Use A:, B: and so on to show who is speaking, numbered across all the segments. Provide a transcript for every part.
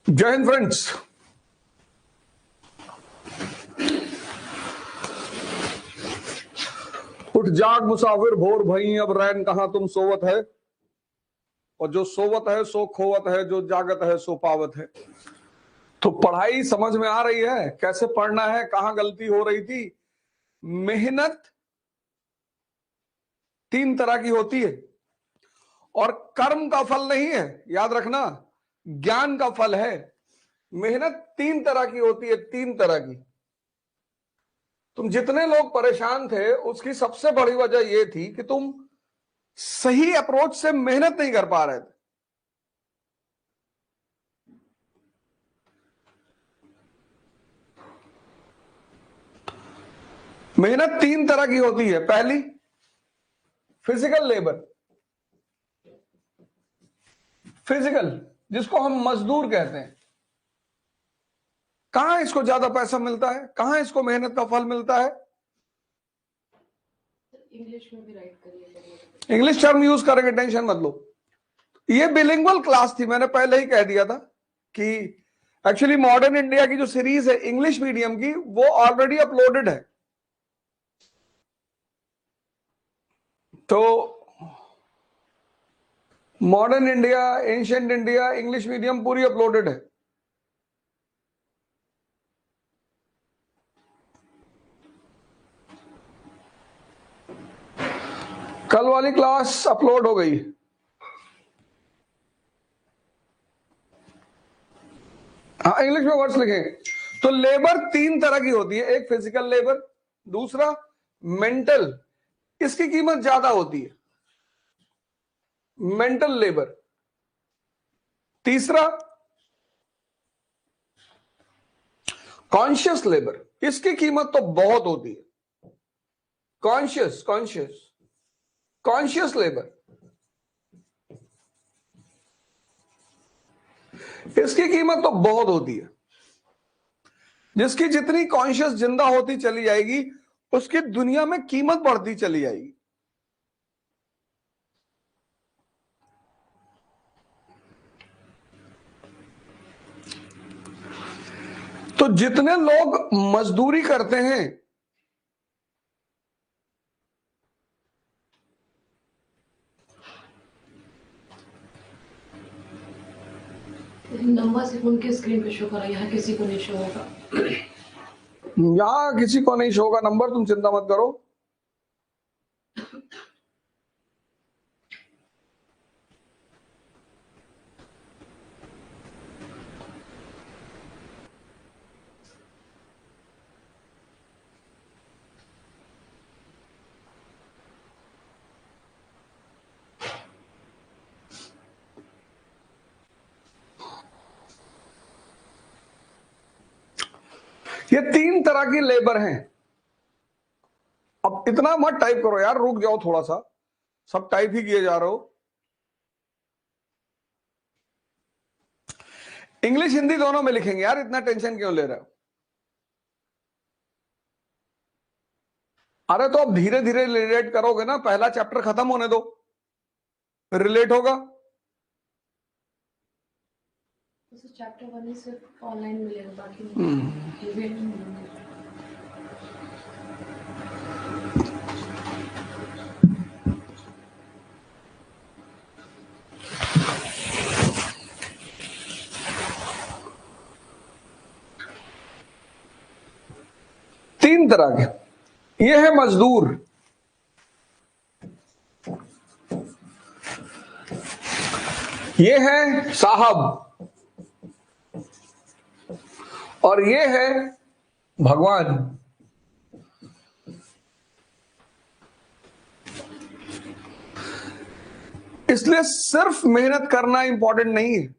A: जय हिंद फ्रेंड्स। उठ जाग मुसाफिर भोर भई, अब रैन कहां तुम सोवत है। और जो सोवत है सो खोवत है, जो जागत है सो पावत है। तो पढ़ाई समझ में आ रही है, कैसे पढ़ना है, कहां गलती हो रही थी। मेहनत तीन तरह की होती है और कर्म का फल नहीं है, याद रखना, ज्ञान का फल है। मेहनत तीन तरह की होती है, तीन तरह की। तुम जितने लोग परेशान थे उसकी सबसे बड़ी वजह यह थी कि तुम सही अप्रोच से मेहनत नहीं कर पा रहे थे। मेहनत तीन तरह की होती है। पहली, फिजिकल लेबर, फिजिकल, जिसको हम मजदूर कहते हैं। कहां इसको ज्यादा पैसा मिलता है, कहां इसको मेहनत का फल मिलता है।
B: इंग्लिश में भी राइट करिए,
A: इंग्लिश टर्म यूज करेंगे, टेंशन मत लो। ये बिलिंगुअल क्लास थी, मैंने पहले ही कह दिया था कि एक्चुअली मॉडर्न इंडिया की जो सीरीज है इंग्लिश मीडियम की, वो ऑलरेडी अपलोडेड है। तो modern India, ancient India, English medium पूरी अपलोडेड है। कल वाली क्लास अपलोड हो गई। हाँ, इंग्लिश में वर्ड्स लिखे। तो लेबर तीन तरह की होती है। एक फिजिकल लेबर, दूसरा मेंटल, इसकी कीमत ज्यादा होती है, मेंटल लेबर। तीसरा कॉन्शियस लेबर, इसकी कीमत तो बहुत होती है। कॉन्शियस कॉन्शियस कॉन्शियस लेबर, इसकी कीमत तो बहुत होती है। जिसकी जितनी कॉन्शियस जिंदा होती चली जाएगी, उसकी दुनिया में कीमत बढ़ती चली जाएगी। तो जितने लोग मजदूरी करते हैं,
B: नंबर सिर्फ उनके स्क्रीन पे शो कर रहा है, यहाँ किसी को नहीं शो होगा।
A: यहां किसी को नहीं शो होगा नंबर, तुम चिंता मत करो। ये तीन तरह की लेबर हैं। अब इतना मत टाइप करो यार, रुक जाओ थोड़ा सा, सब टाइप ही किए जा रहे हो। इंग्लिश हिंदी दोनों में लिखेंगे यार, इतना टेंशन क्यों ले रहे हो। अरे तो अब धीरे धीरे रिलेट करोगे ना, पहला चैप्टर खत्म होने दो, रिलेट होगा।
B: तो चैप्टर 1 ही सिर्फ ऑनलाइन मिलेगा, बाकी नहीं।
A: तीन तरह के, ये है मजदूर, ये है साहब, और ये है भगवान। इसलिए सिर्फ मेहनत करना इंपॉर्टेंट नहीं है,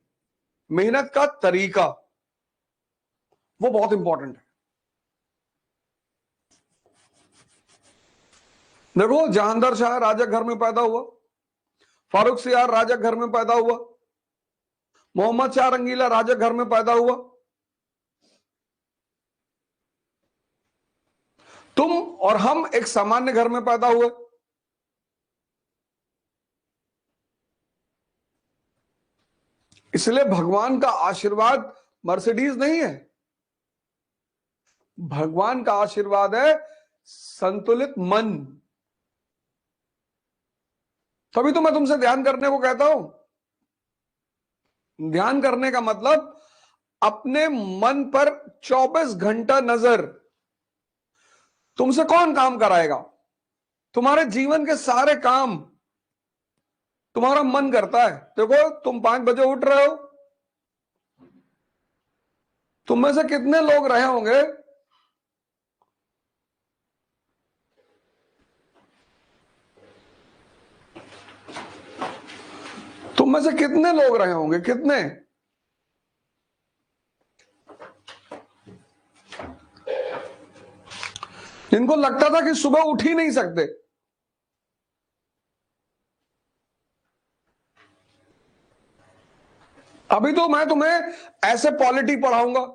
A: मेहनत का तरीका वो बहुत इंपॉर्टेंट है। देखो, जहांगीर शाह राजक घर में पैदा हुआ, फारूक सियार राजक घर में पैदा हुआ, मोहम्मद शाह रंगीला राजक घर में पैदा हुआ। तुम और हम एक सामान्य घर में पैदा हुए। इसलिए भगवान का आशीर्वाद मर्सिडीज नहीं है। भगवान का आशीर्वाद है संतुलित मन। तभी तो मैं तुमसे ध्यान करने को कहता हूं। ध्यान करने का मतलब अपने मन पर 24 घंटा नजर। तुमसे कौन काम कराएगा? तुम्हारे जीवन के सारे काम तुम्हारा मन करता है। देखो, तुम 5 बजे उठ रहे हो, तुम में से कितने लोग रहे होंगे तुम में से कितने लोग रहे होंगे, कितने, जिनको लगता था कि सुबह उठ ही नहीं सकते? अभी तो मैं तुम्हें ऐसे पॉलिटी पढ़ाऊंगा,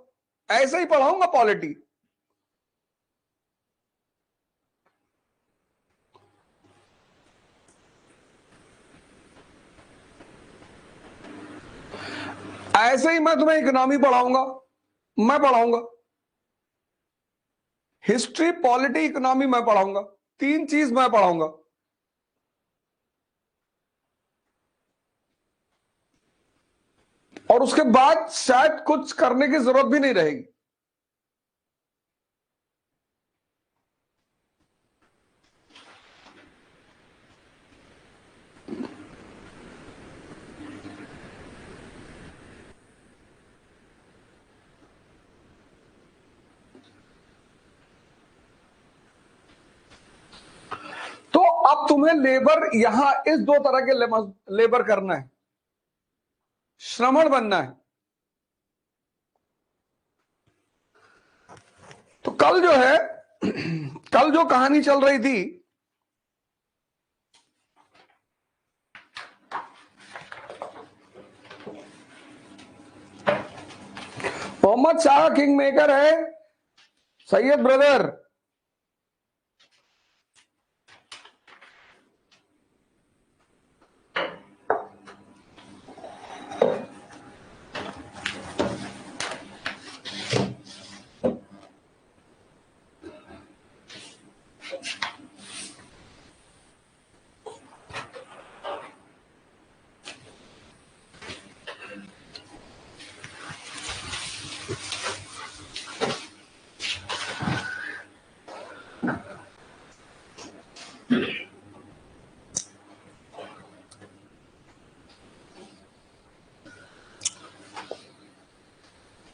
A: ऐसे ही पढ़ाऊंगा पॉलिटी। ऐसे ही मैं तुम्हें इकोनॉमी पढ़ाऊंगा, मैं पढ़ाऊंगा। हिस्ट्री, पॉलिटी, इकोनॉमी मैं पढ़ाऊंगा। 3 चीज मैं पढ़ाऊंगा। और उसके बाद शायद कुछ करने की जरूरत भी नहीं रहेगी। तो अब तुम्हें लेबर, यहां इस 2 तरह के लेबर करना है, श्रमण बनना है। तो कल जो है, कल जो कहानी चल रही थी, मोहम्मद शाह किंग मेकर है, सैयद ब्रदर।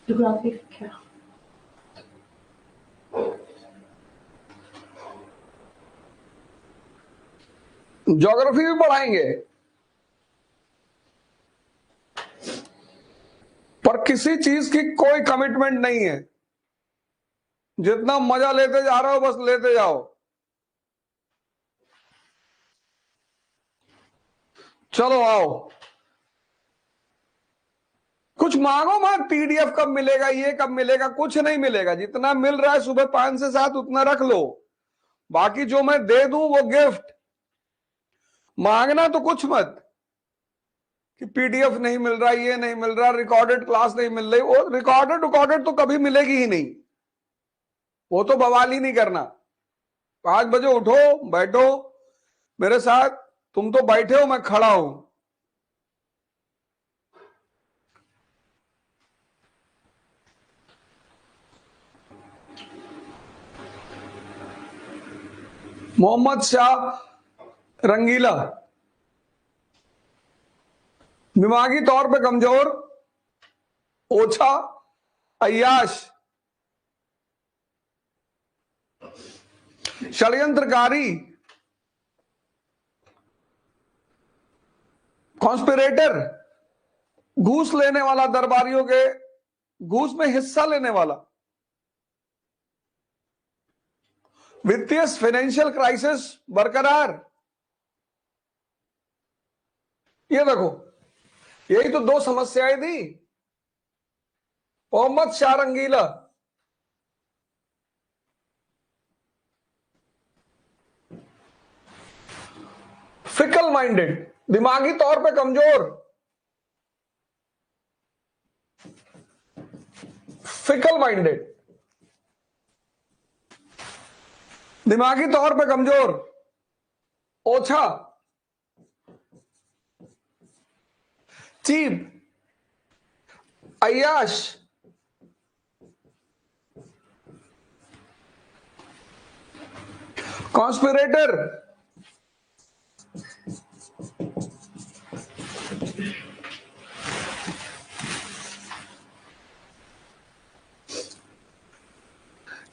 B: ज्योग्राफी क्या?
A: ज्योग्राफी भी पढ़ाएंगे, पर किसी चीज की कोई कमिटमेंट नहीं है। जितना मजा लेते जा रहे हो बस लेते जाओ। चलो आओ, कुछ मांगो मत। पीडीएफ कब मिलेगा, ये कब मिलेगा, कुछ नहीं मिलेगा। जितना मिल रहा है सुबह 5 से 7 उतना रख लो। बाकी जो मैं दे दूं वो गिफ्ट। मांगना तो कुछ मत कि पीडीएफ नहीं मिल रहा, ये नहीं मिल रहा, रिकॉर्डेड क्लास नहीं मिल रही। वो रिकॉर्डेड तो कभी मिलेगी ही नहीं। वो तो बवाल ही नहीं करना। 5 बजे उठो, बैठो मेरे साथ। तुम तो बैठे हो, मैं खड़ा हूं। मोहम्मद शाह रंगीला, दिमागी तौर पे कमजोर, ओछा, अय्याश, षड्यंत्रकारी, कॉन्स्पिरेटर, घूस लेने वाला, दरबारियों के घूस में हिस्सा लेने वाला, वित्तीय फाइनेंशियल क्राइसिस बरकरार। ये देखो, यही तो 2 समस्याएं थी। मोहम्मद शाह रंगीला फिकल माइंडेड, दिमागी तौर पे कमजोर, फिकल माइंडेड, दिमागी तौर पे कमजोर, ओछा, चीप, अय्याश, कॉन्स्पिरेटर,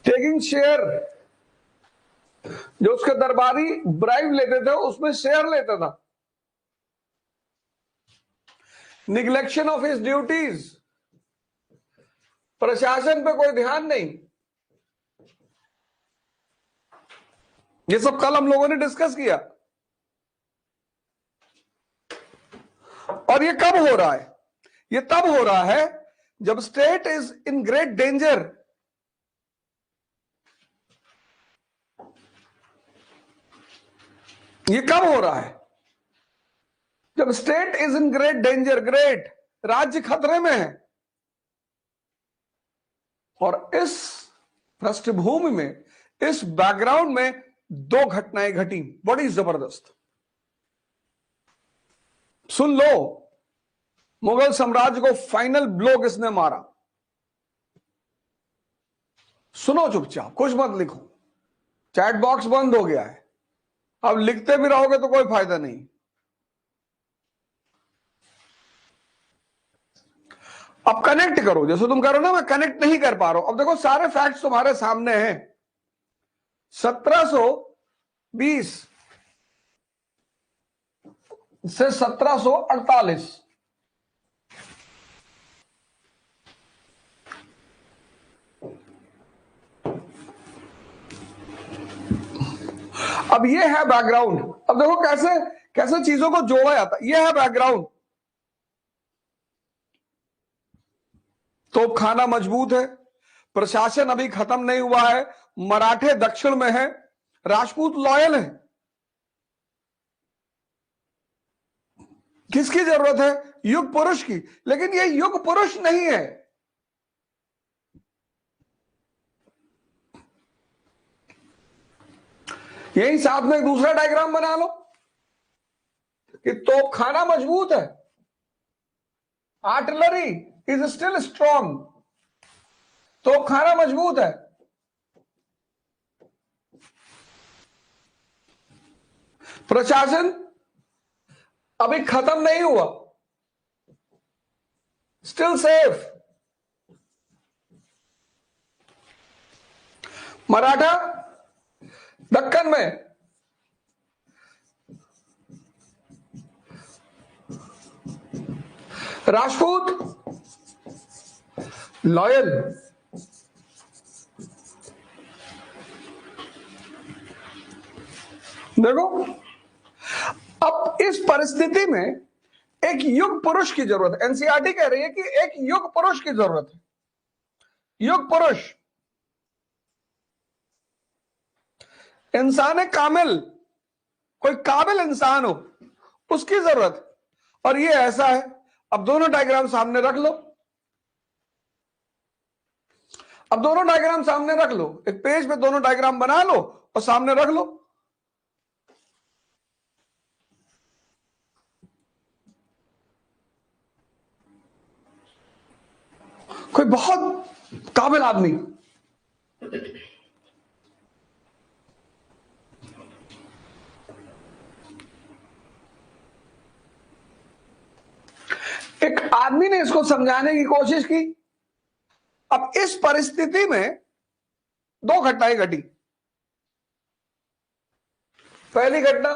A: टेकिंग शेयर, जो उसके दरबारी ब्राइब लेते थे उसमें शेयर लेता था, निग्लेक्शन ऑफ हिज ड्यूटीज, प्रशासन पे कोई ध्यान नहीं। ये सब कल हम लोगों ने डिस्कस किया। और ये कब हो रहा है? ये तब हो रहा है जब state is in great danger. ये कब हो रहा है? जब state is in great danger, great, राज्य खतरे में है। और इस पृष्ठभूमि में, इस बैकग्राउंड में दो घटनाएं घटी बड़ी जबरदस्त। सुन लो, मुगल साम्राज्य को फाइनल ब्लो किसने मारा? सुनो चुपचाप, कुछ मत लिखो, चैट बॉक्स बंद हो गया है, अब लिखते भी रहोगे तो कोई फायदा नहीं। अब कनेक्ट करो, जैसे तुम करो ना, मैं कनेक्ट नहीं कर पा रहा हूं। अब देखो, सारे फैक्ट्स तुम्हारे सामने हैं। 1720 से 1748, अब ये है बैकग्राउंड। अब देखो कैसे कैसे चीजों को जोड़ा जाता है। ये है बैकग्राउंड। तोपखाना मजबूत है, प्रशासन अभी खत्म नहीं हुआ है, मराठे दक्षिण में है, राजपूत लॉयल है। किसकी जरूरत है? युग पुरुष की। लेकिन ये युग पुरुष नहीं है। यही साथ में एक दूसरा डायग्राम बना लो कि तोपखाना मजबूत है, आर्टिलरी इज स्टिल स्ट्रॉन्ग, तोपखाना मजबूत है, प्रशासन अभी खत्म नहीं हुआ, स्टिल सेफ। मराठा दक्कन में, राजपूत लॉयल। देखो, अब इस परिस्थिति में एक युग पुरुष की जरूरत है। एनसीईआरटी कह रही है कि एक युग पुरुष की जरूरत है। युग पुरुष, इंसान कामिल, कोई काबिल इंसान हो, उसकी जरूरत। और ये ऐसा है। अब दोनों डायग्राम सामने रख लो, अब दोनों डायग्राम सामने रख लो, एक पेज पे दोनों डायग्राम बना लो और सामने रख लो। कोई बहुत काबिल आदमी, एक आदमी ने इसको समझाने की कोशिश की। अब इस परिस्थिति में दो घटनाएं घटी। पहली घटना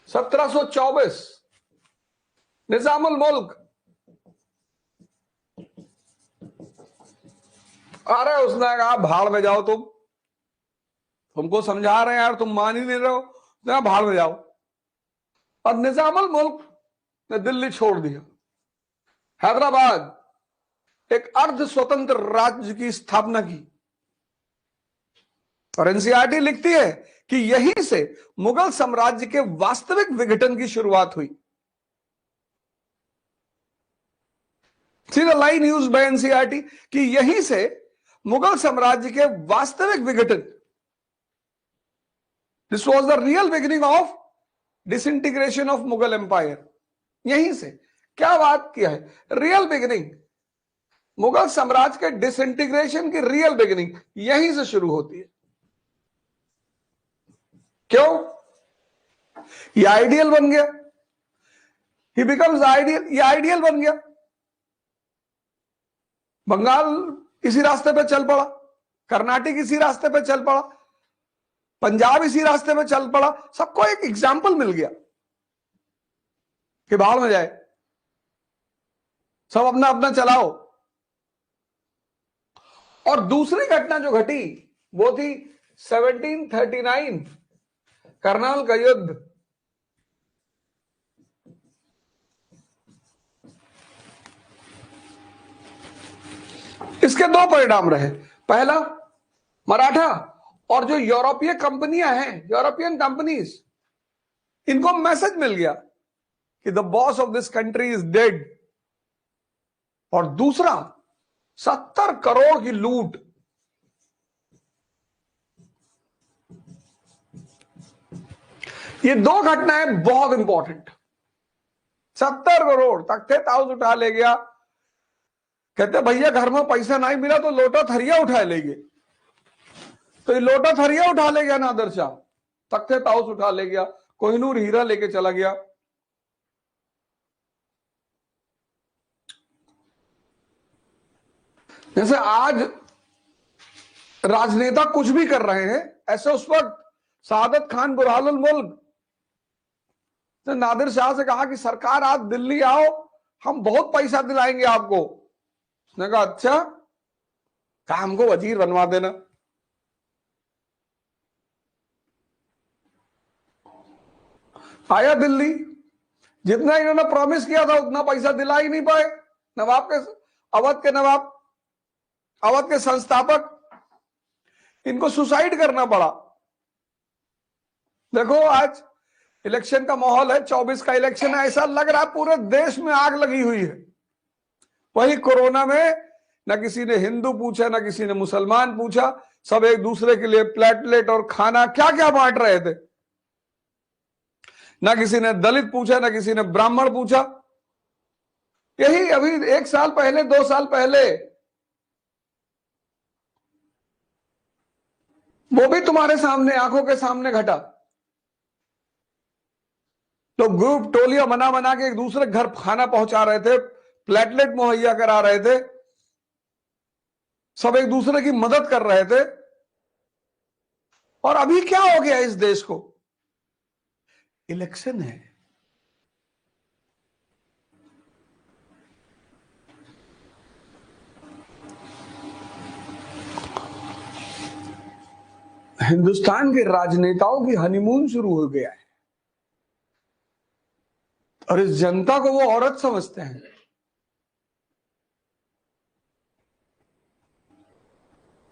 A: 1724, निजामुल मुल्क आ रहे, उसने कहा भाड़ में जाओ, तुमको समझा रहे हैं यार, तुम मान ही नहीं रहे हो, भाड़ में जाओ। और निजामुल मुल्क ने दिल्ली छोड़ दिया, हैदराबाद एक अर्ध स्वतंत्र राज्य की स्थापना की। और एनसीईआरटी लिखती है कि यहीं से मुगल साम्राज्य के वास्तविक विघटन की शुरुआत हुई। See the line used by NCERT कि यहीं से मुगल साम्राज्य के वास्तविक विघटन, this was the real beginning of disintegration of Mughal empire. यहीं से क्या बात किया है, रियल बिगिनिंग, मुगल साम्राज्य के डिसइंटीग्रेशन की रियल बिगिनिंग यहीं से शुरू होती है। क्यों? ये आइडियल बन गया, ही बिकम्स आइडियल, ये आइडियल बन गया। बंगाल इसी रास्ते पे चल पड़ा, कर्नाटक इसी रास्ते पे चल पड़ा, पंजाब इसी रास्ते पे चल पड़ा, सबको एक एग्जाम्पल मिल गया कि भाड़ में जाए, सब अपना अपना चलाओ। और दूसरी घटना जो घटी वो थी 1739 करनाल का युद्ध। इसके दो परिणाम रहे। पहला, मराठा और जो यूरोपीय कंपनियां हैं, यूरोपियन कंपनीज, इनको मैसेज मिल गया कि the boss of this country is dead. और दूसरा, 70 करोड़ की लूट। ये दो घटनाएं बहुत इंपॉर्टेंट। 70 करोड़ तख्ते ताउस उठा ले गया। कहते भैया घर में पैसा नहीं मिला तो लोटा थरिया उठा लेंगे, तो ये लोटा थरिया उठा ले गया नादिर शाह, तख्ते ताउस उठा ले गया, कोहिनूर हीरा लेके चला गया। जैसे आज राजनेता कुछ भी कर रहे हैं, ऐसे उस वक्त सादत खान बुरहानुल मुल्क ने नादिर शाह से कहा कि सरकार आप दिल्ली आओ, हम बहुत पैसा दिलाएंगे आपको। उसने कहा अच्छा, कहा हमको वजीर बनवा देना। आया दिल्ली, जितना इन्होंने प्रॉमिस किया था उतना पैसा दिला ही नहीं पाए। नवाब के, अवध के नवाब, अवध के संस्थापक, इनको सुसाइड करना पड़ा। देखो आज इलेक्शन का माहौल है, 24 का इलेक्शन है, ऐसा लग रहा है पूरे देश में आग लगी हुई है। वही कोरोना में ना किसी ने हिंदू पूछा, ना किसी ने मुसलमान पूछा, सब एक दूसरे के लिए प्लेटलेट और खाना क्या क्या बांट रहे थे। ना किसी ने दलित पूछा, ना किसी ने ब्राह्मण पूछा। यही अभी 1 साल पहले, 2 साल पहले, वो भी तुम्हारे सामने, आंखों के सामने घटा। तो ग्रुप टोलियां बना बना के एक दूसरे घर खाना पहुंचा रहे थे, प्लेटलेट मुहैया करा रहे थे, सब एक दूसरे की मदद कर रहे थे। और अभी क्या हो गया इस देश को? इलेक्शन है, हिंदुस्तान के राजनेताओं की हनीमून शुरू हो गया है और इस जनता को वो औरत समझते हैं।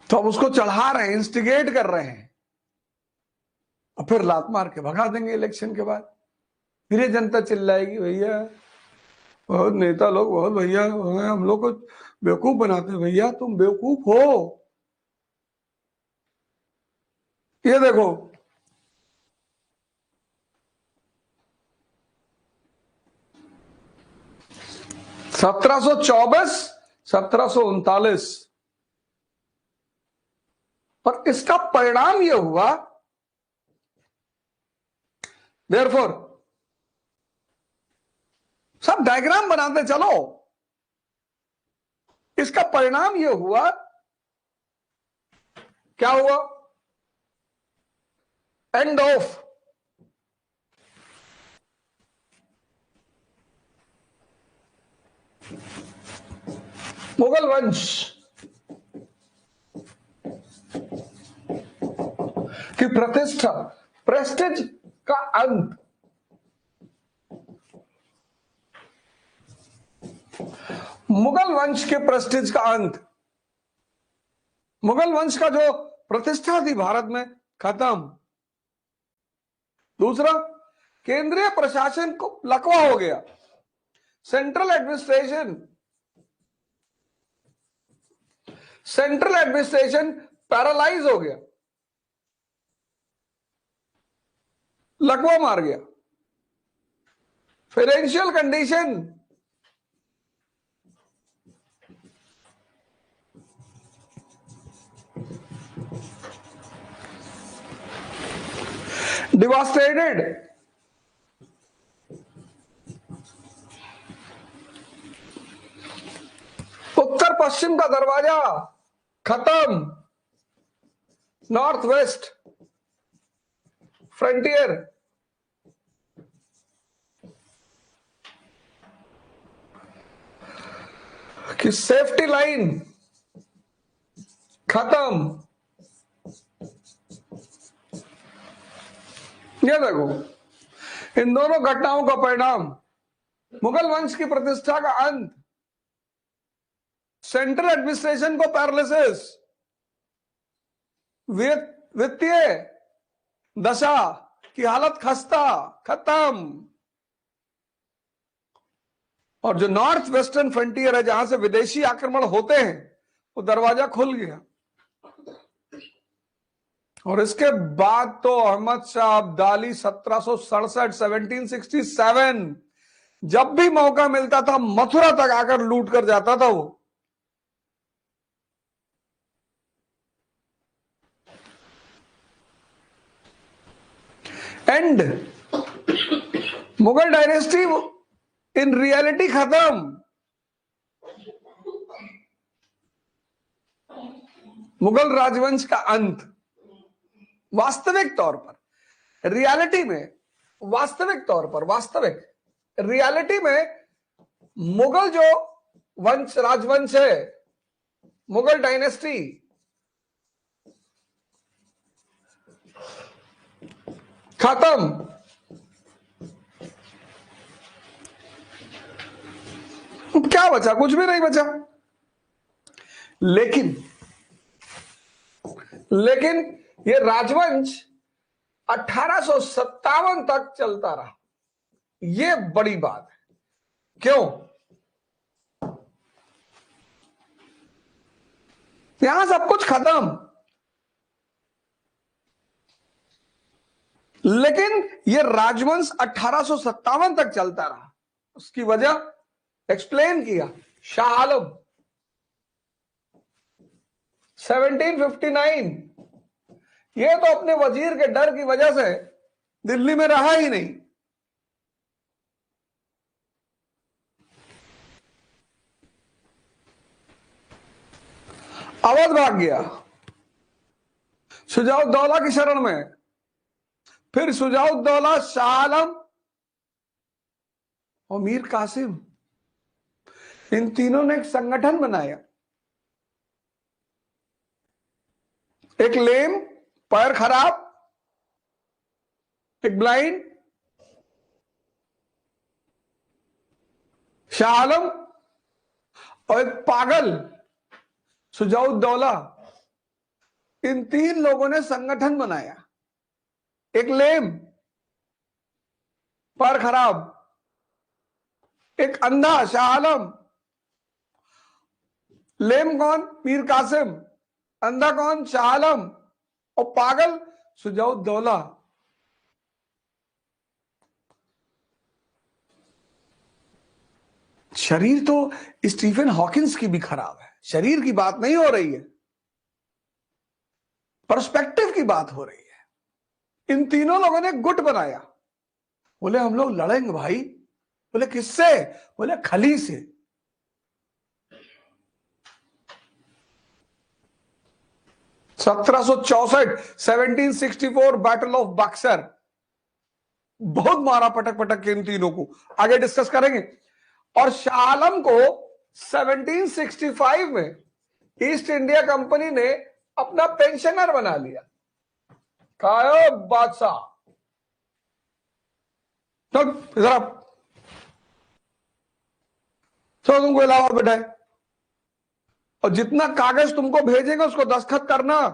A: तो अब उसको चढ़ा रहे हैं, इंस्टिगेट कर रहे हैं, और फिर लात मार के भगा देंगे इलेक्शन के बाद। फिर ये जनता चिल्लाएगी भैया बहुत नेता लोग, बहुत भैया हम लोग को बेवकूफ बनाते हैं। भैया तुम बेवकूफ हो। ये देखो, (1724) 1739, और इसका परिणाम यह हुआ, देयरफॉर सब डायग्राम बनाते चलो, इसका परिणाम यह हुआ, क्या हुआ? एंड ऑफ मुगल वंश की प्रतिष्ठा, प्रेस्टिज का अंत। मुगल वंश के प्रेस्टिज का अंत, मुगल वंश का जो प्रतिष्ठा थी भारत में, खत्म। दूसरा, केंद्रीय प्रशासन को लकवा हो गया, central administration central administration paralyse हो गया, लकवा मार गया। Financial condition, devastated. उत्तर पश्चिम का दरवाजा खत्म, नॉर्थ वेस्ट फ्रंटियर की सेफ्टी लाइन खत्म। ये देखो, इन दोनों घटनाओं का परिणाम मुगल वंश की प्रतिष्ठा का अंत, सेंट्रल एडमिनिस्ट्रेशन को पैरालिसिस, वित्तीय दशा की हालत खस्ता, खत्म। और जो नॉर्थ वेस्टर्न फ्रंटियर है, जहां से विदेशी आक्रमण होते हैं, वो दरवाजा खुल गया। और इसके बाद तो अहमद शाह अब्दाली 1767 1767 जब भी मौका मिलता था मथुरा तक आकर लूट कर जाता था वो। And Mughal dynasty in reality खत्म। मुगल राजवंश का अंत वास्तविक तौर पर, रियलिटी में, वास्तविक तौर पर, वास्तविक रियलिटी में मुगल जो वंश, राजवंश है, मुगल डायनेस्टी, खत्म। क्या बचा? कुछ भी नहीं बचा। लेकिन ये राजवंश 1857 तक चलता रहा। ये बड़ी बात है। क्यों? यहां सब कुछ खत्म, लेकिन ये राजवंश 1857 तक चलता रहा। उसकी वजह एक्सप्लेन किया शाह आलम 1759। ये तो अपने वजीर के डर की वजह से दिल्ली में रहा ही नहीं। अवध भाग गया शुजाउद्दौला की शरण में। फिर शुजाउद्दौला, शाह आलम और मीर कासिम, इन तीनों ने एक संगठन बनाया। एक लेम, पैर खराब, एक ब्लाइंड, शाह आलम, और एक पागल शुजाउद्दौला। इन तीन लोगों ने संगठन बनाया। एक लेम, पैर खराब, एक अंधा शाह आलम। लेम कौन? मीर कासिम। अंधा कौन? शाह आलम। और पागल शुजाउद्दौला। शरीर तो स्टीफन हॉकिंस की भी खराब है। शरीर की बात नहीं हो रही है, पर्सपेक्टिव की बात हो रही है। इन तीनों लोगों ने गुट बनाया। बोले हम लोग लड़ेंगे भाई। बोले किससे? बोले खली से। सत्रह सौ 1764 बैटल ऑफ बक्सर। बहुत मारा पटक पटक के इन तीनों को, आगे डिस्कस करेंगे। और शाह आलम को 1765 में ईस्ट इंडिया कंपनी ने अपना पेंशनर बना लिया। कहा बादशाह तो इधर आप, तो तुमको इलाहाबाद बैठाए और जितना कागज तुमको भेजेंगे उसको दस्तखत करना।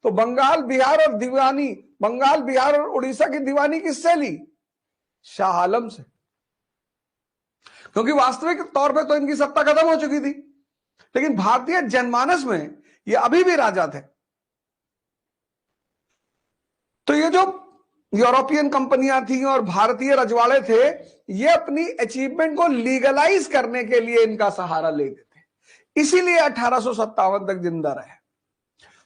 A: तो बंगाल, बिहार और दीवानी, बंगाल, बिहार और उड़ीसा की दीवानी किससे ली? शाह आलम से। क्योंकि वास्तविक तौर पे तो इनकी सत्ता खत्म हो चुकी थी, लेकिन भारतीय जनमानस में ये अभी भी राजा थे। तो ये जो यूरोपियन कंपनियां थी और भारतीय रजवाड़े थे, ये अपनी अचीवमेंट को लीगलाइज करने के लिए इनका सहारा लेते थे, इसीलिए 1857 तक जिंदा रहे।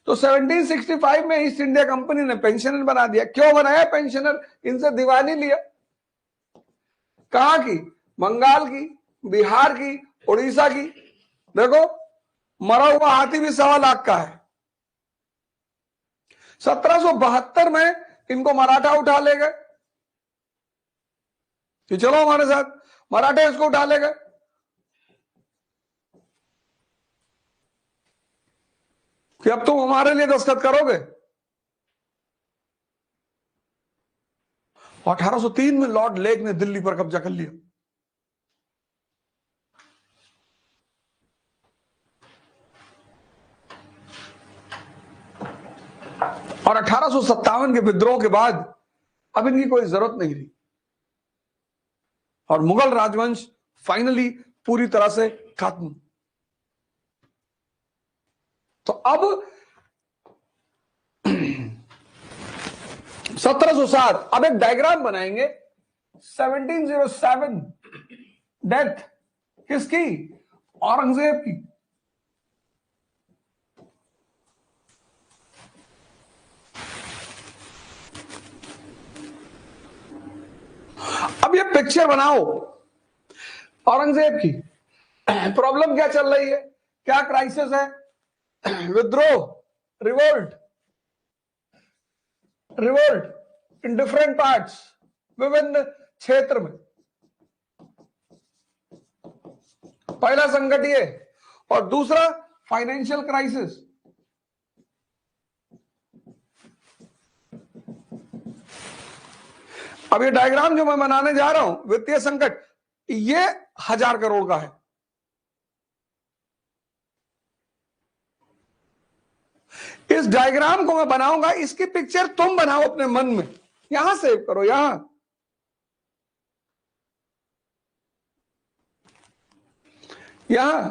A: तो 1765 में ईस्ट इंडिया कंपनी ने पेंशनर बना दिया। क्यों बनाया पेंशनर? इनसे दीवानी लिया। कहां की? बंगाल की, बिहार की, उड़ीसा की। देखो, मरा हुआ हाथी भी 1.25 लाख का है। 1772 में इनको मराठा उठा ले गए कि चलो हमारे साथ, मराठे इसको उठा ले गए। कि अब तुम हमारे लिए दस्तखत करोगे। 1803 में लॉर्ड लेक ने दिल्ली पर कब्जा कर लिया। और 1857 के विद्रोह के बाद अब इनकी कोई जरूरत नहीं रही और मुगल राजवंश फाइनली पूरी तरह से खत्म। तो अब 1707, अब एक डायग्राम बनाएंगे। 1707 डेथ किसकी? औरंगजेब की। अब ये पिक्चर बनाओ औरंगजेब की। प्रॉब्लम क्या चल रही है? क्या क्राइसिस है? विद्रोह, revolt, revolt in different parts, विभिन्न क्षेत्र में। पहला संकट ये, और दूसरा फाइनेंशियल क्राइसिस। अब ये डायग्राम जो मैं बनाने जा रहा हूं, वित्तीय संकट, ये 1000 करोड़ का है। इस डायग्राम को मैं बनाऊंगा, इसकी पिक्चर तुम बनाओ अपने मन में, यहां सेव करो, यहां। यहां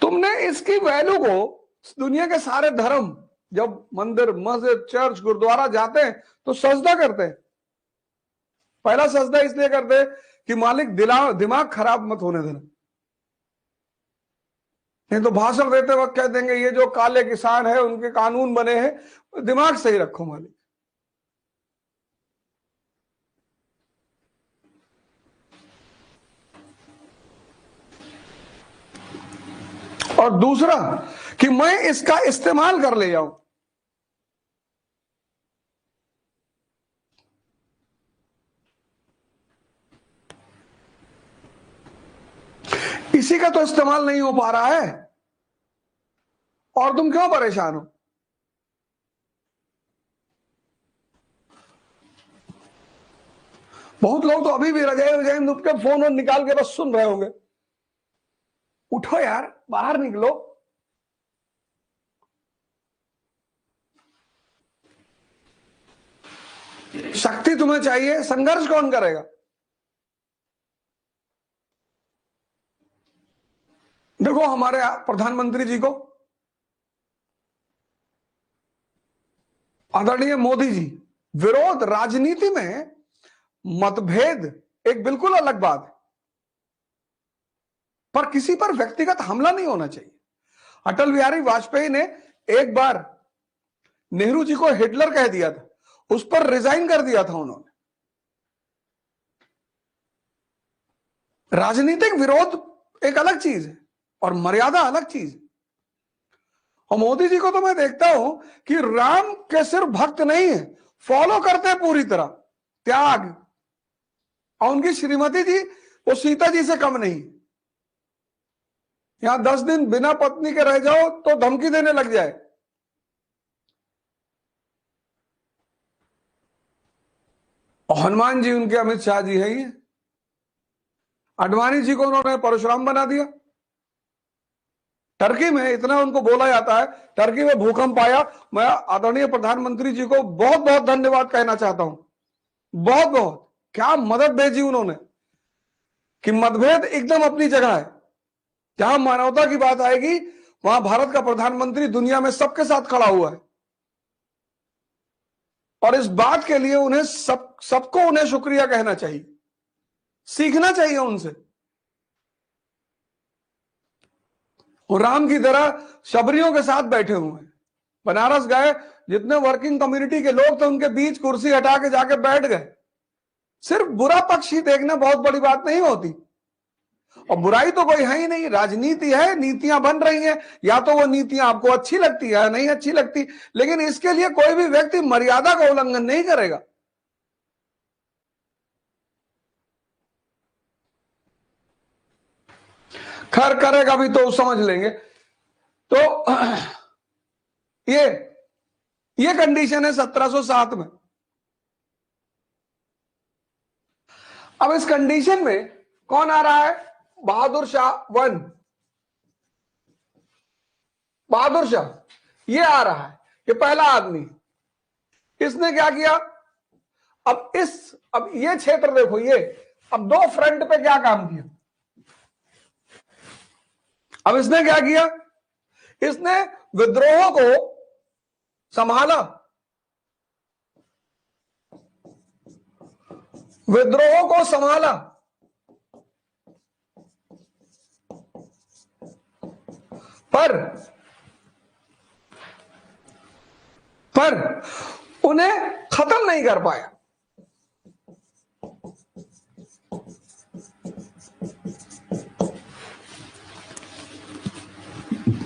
A: तुमने इसकी वैल्यू को, दुनिया के सारे धर्म जब मंदिर, मस्जिद, चर्च, गुरुद्वारा जाते हैं तो सजदा करते हैं। पहला सजदा इसलिए करते हैं कि मालिक दिमाग खराब मत होने देना। नहीं तो भाषण देते वक्त कह देंगे ये जो काले किसान है उनके कानून बने हैं, दिमाग सही रखो मालिक। और दूसरा कि मैं इसका इस्तेमाल कर ले जाऊं। इसी का तो इस्तेमाल नहीं हो पा रहा है और तुम क्यों परेशान हो? बहुत लोग तो अभी भी रजाई नुप के फोन और निकाल के बस सुन रहे होंगे। उठो यार, बाहर निकलो। शक्ति तुम्हें चाहिए, संघर्ष कौन करेगा? देखो हमारे प्रधानमंत्री जी को, आदरणीय मोदी जी, विरोध, राजनीति में मतभेद एक बिल्कुल अलग बात है, पर किसी पर व्यक्तिगत हमला नहीं होना चाहिए। अटल बिहारी वाजपेयी ने एक बार नेहरू जी को हिटलर कह दिया था, उस पर रिजाइन कर दिया था उन्होंने। राजनीतिक विरोध एक अलग चीज है और मर्यादा अलग चीज है। और मोदी जी को तो मैं देखता हूं कि राम के सिर्फ भक्त नहीं है, फॉलो करते हैं पूरी तरह, त्याग। और उनकी श्रीमती जी वो सीता जी से कम नहीं। यहां 10 दिन बिना पत्नी के रह जाओ तो धमकी देने लग जाए। और हनुमान जी उनके अमित शाह जी है। ये अडवाणी जी को उन्होंने परशुराम बना दिया। टर्की में इतना उनको बोला जाता है, टर्की में भूकंप आया। मैं आदरणीय प्रधानमंत्री जी को बहुत बहुत धन्यवाद कहना चाहता हूं, बहुत बहुत। क्या मदद भेजी उन्होंने कि मतभेद एकदम अपनी जगह है, जहां मानवता की बात आएगी वहां भारत का प्रधानमंत्री दुनिया में सबके साथ खड़ा हुआ है, और इस बात के लिए उन्हें सबको उन्हें शुक्रिया कहना चाहिए, सीखना चाहिए उनसे। और राम की तरह शबरियों के साथ बैठे हुए हैं। बनारस गए, जितने वर्किंग कम्युनिटी के लोग थे उनके बीच कुर्सी हटा के जाके बैठ गए। सिर्फ बुरा पक्ष ही देखना बहुत बड़ी बात नहीं होती, और बुराई तो कोई है ही नहीं, राजनीति है, नीतियां बन रही हैं, या तो वो नीतियां आपको अच्छी लगती है नहीं अच्छी लगती, लेकिन इसके लिए कोई भी व्यक्ति मर्यादा का उल्लंघन नहीं करेगा। खैर करेगा भी तो समझ लेंगे। तो ये कंडीशन है 1707 में। अब इस कंडीशन में कौन आ रहा है? बहादुर शाह वन, बहादुर शाह ये आ रहा है, ये पहला आदमी। इसने क्या किया? अब ये क्षेत्र देखो, ये अब दो फ्रंट पे क्या काम किया। अब इसने क्या किया? इसने विद्रोह को संभाला, विद्रोह को संभाला, पर उन्हें खत्म नहीं कर पाया।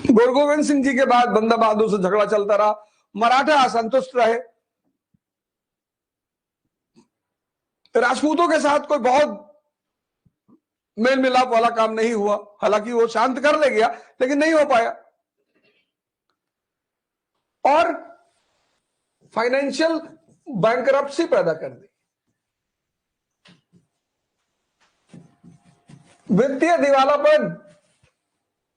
A: गुरु गोविंद सिंह जी के बाद बंदा बहादुर से झगड़ा चलता रहा, मराठा असंतुष्ट रहे, राजपूतों के साथ कोई बहुत मेल मिलाप वाला काम नहीं हुआ, हालांकि वो शांत कर ले गया लेकिन नहीं हो पाया। और फाइनेंशियल बैंकरप्सी पैदा कर दी, वित्तीय दिवालापन।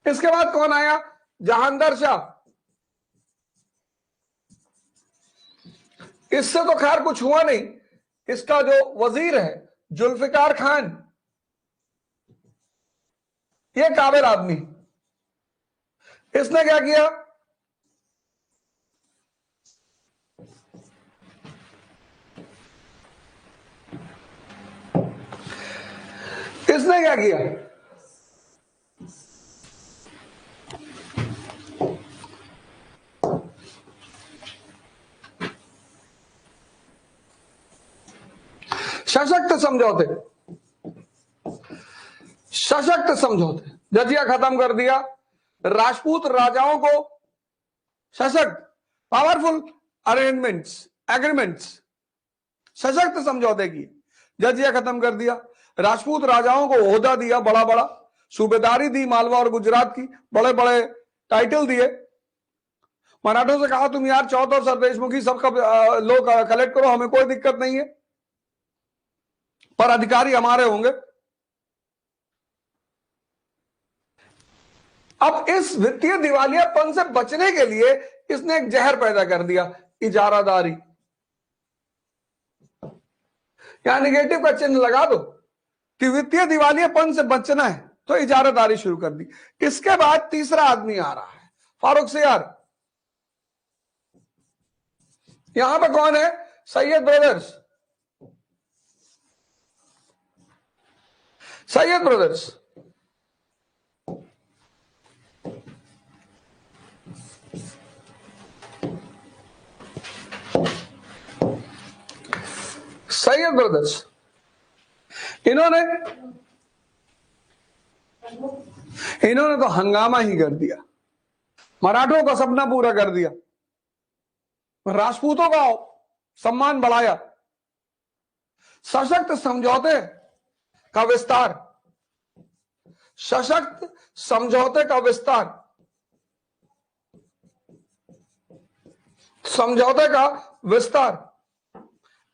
A: इसके बाद कौन आया? जहांगीर शाह। इससे तो खैर कुछ हुआ नहीं। इसका जो वजीर है जुल्फिकार खान, ये काबिल आदमी, इसने क्या किया? इसने क्या किया? सशक्त समझौते, सशक्त समझौते, जजिया खत्म कर दिया, राजपूत राजाओं को सशक्त, पावरफुल अरेंजमेंट्स, एग्रीमेंट्स, सशक्त समझौते किए, जजिया खत्म कर दिया, राजपूत राजाओं को ओहदा दिया, बड़ा बड़ा सूबेदारी दी, मालवा और गुजरात की, बड़े बड़े टाइटल दिए। मराठों से कहा तुम यार चौथ और सरदेशमुखी सबका लोग कलेक्ट करो, हमें कोई दिक्कत नहीं है, पर अधिकारी हमारे होंगे। अब इस वित्तीय दिवालियापन से बचने के लिए इसने एक जहर पैदा कर दिया, इजारादारी। यहां निगेटिव का चिन्ह लगा दो कि वित्तीय दिवालियापन से बचना है तो इजारादारी शुरू कर दी। इसके बाद तीसरा आदमी आ रहा है, फारूक सियार। यहां पे कौन है? Syed brothers, Syed brothers. Syed brothers इन्होंने तो हंगामा ही कर दिया, मराठों का सपना पूरा कर दिया, राजपूतों का सम्मान बढ़ाया, सशक्त समझौते का विस्तार, सशक्त समझौते का विस्तार, समझौते का विस्तार,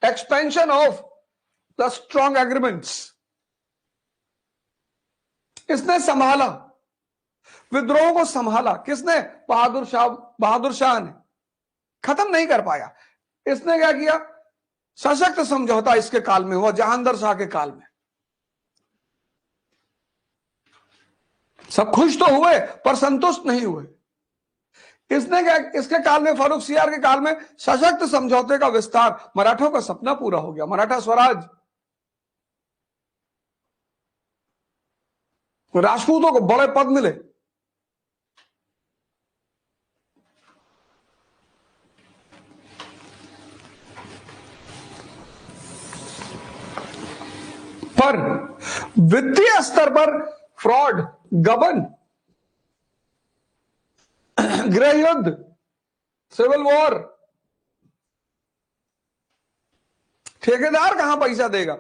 A: expansion of the strong agreements. इसने संभाला, विद्रोह को संभाला। किसने? बहादुर शाह ने। खत्म नहीं कर पाया। इसने क्या किया? सशक्त समझौता इसके काल में हुआ, जहांगीर शाह के काल में। सब खुश तो हुए पर संतुष्ट नहीं हुए। इसने क्या, इसके काल में, फारूक सियार के काल में सशक्त समझौते का विस्तार, मराठों का सपना पूरा हो गया, मराठा स्वराज। राजपूतों को बड़े पद मिले। पर वित्तीय स्तर पर फ्रॉड, गबन, गृह युद्ध, सिविल वॉर, ठेकेदार कहां पैसा देगा?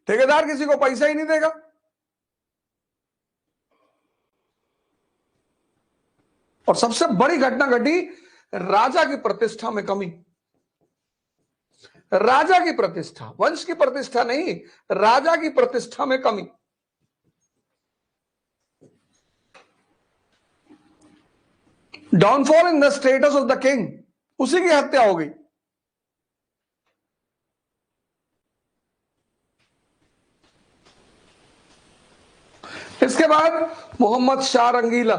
A: ठेकेदार किसी को पैसा ही नहीं देगा। और सबसे बड़ी घटना घटी, राजा की प्रतिष्ठा में कमी। राजा की प्रतिष्ठा, वंश की प्रतिष्ठा नहीं, राजा की प्रतिष्ठा में कमी। Downfall in the status of the king, उसी की हत्या हो गई। इसके बाद मोहम्मद शाह रंगीला,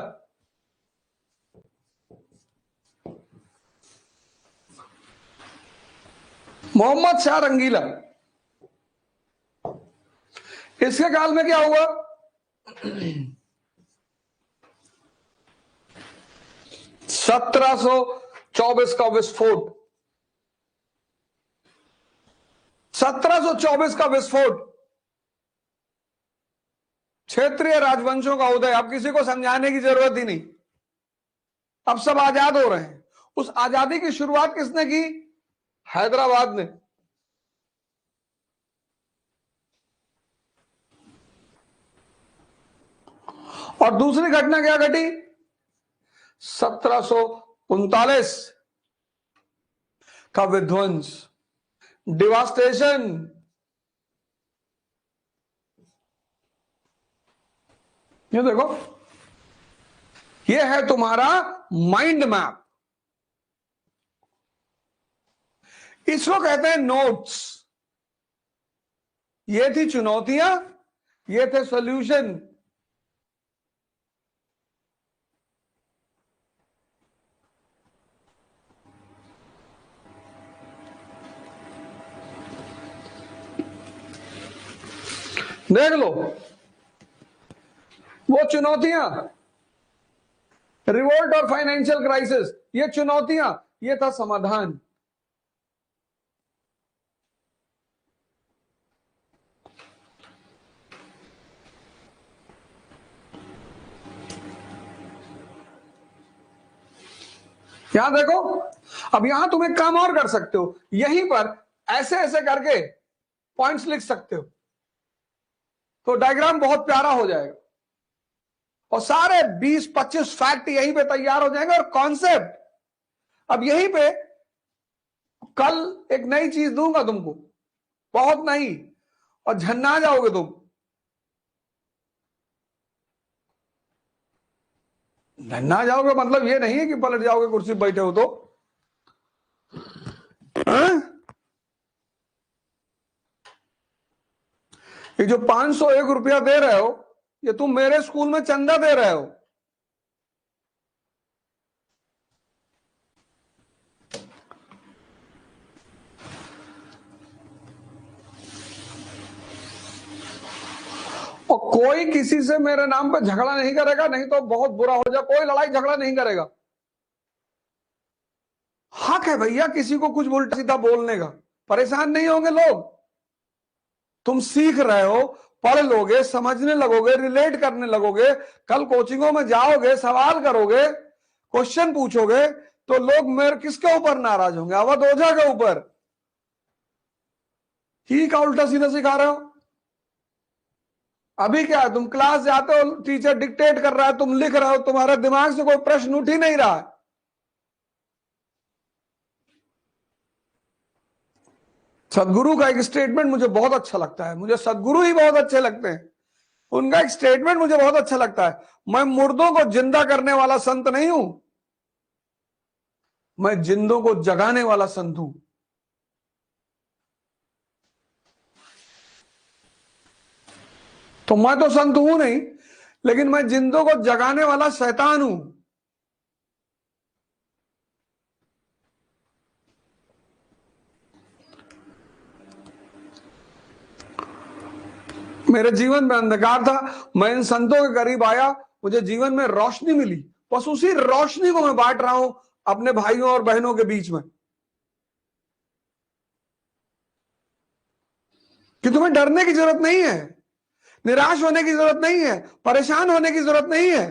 A: मोहम्मद शाह रंगीला, इसके काल में क्या हुआ? 1724 का विस्फोट, 1724 का विस्फोट, क्षेत्रीय राजवंशों का उदय। अब किसी को समझाने की जरूरत ही नहीं, अब सब आजाद हो रहे हैं। उस आजादी की शुरुआत किसने की? हैदराबाद ने। और दूसरी घटना क्या घटी? 1739 का विध्वंस, डिवास्टेशन। ये देखो, ये है तुम्हारा माइंड मैप। इसको कहते हैं नोट्स। ये थी चुनौतियां, ये थे सॉल्यूशन। देख लो वो चुनौतियां, रिवोल्ट और फाइनेंशियल क्राइसिस, ये चुनौतियां, ये था समाधान। यहां देखो, अब यहां तुम एक काम और कर सकते हो, यहीं पर ऐसे ऐसे करके पॉइंट्स लिख सकते हो, तो डायग्राम बहुत प्यारा हो जाएगा और सारे 20-25 फैक्ट यहीं पे तैयार हो जाएंगे। और कॉन्सेप्ट अब यहीं पे, कल एक नई चीज दूंगा तुमको, बहुत नई, और झन्ना जाओगे तुम। झन्ना जाओगे मतलब ये नहीं है कि पलट जाओगे कुर्सी पर बैठे हो तो। ये जो 501 रुपया दे रहे हो, ये तुम मेरे स्कूल में चंदा दे रहे हो। और कोई किसी से मेरे नाम पे झगड़ा नहीं करेगा, नहीं तो बहुत बुरा हो जाए। कोई लड़ाई झगड़ा नहीं करेगा। हक है भैया किसी को कुछ उल्टा सीधा बोलने का, परेशान नहीं होंगे लोग। तुम सीख रहे हो, पढ़ लोगे, समझने लगोगे, रिलेट करने लगोगे, कल कोचिंगों में जाओगे, सवाल करोगे, क्वेश्चन पूछोगे, तो लोग मेरे किसके ऊपर नाराज होंगे? अवध ओझा के ऊपर। ही का उल्टा सीधा सिखा रहे हो। अभी क्या, तुम क्लास जाते हो, टीचर डिक्टेट कर रहा है, तुम लिख रहे हो, तुम्हारे दिमाग से कोई प्रश्न उठ ही नहीं रहा है। सदगुरु का एक स्टेटमेंट मुझे बहुत अच्छा लगता है, मुझे सदगुरु ही बहुत अच्छे लगते हैं। उनका एक स्टेटमेंट मुझे बहुत अच्छा लगता है, मैं मुर्दों को जिंदा करने वाला संत नहीं हूं, मैं जिंदों को जगाने वाला संत हूं। तो मैं तो संत हूं नहीं, लेकिन मैं जिंदों को जगाने वाला शैतान हूं। मेरे जीवन में अंधकार था, मैं इन संतों के करीब आया, मुझे जीवन में रोशनी मिली। बस उसी रोशनी को मैं बांट रहा हूं अपने भाइयों और बहनों के बीच में, कि तुम्हें डरने की जरूरत नहीं है, निराश होने की जरूरत नहीं है, परेशान होने की जरूरत नहीं है,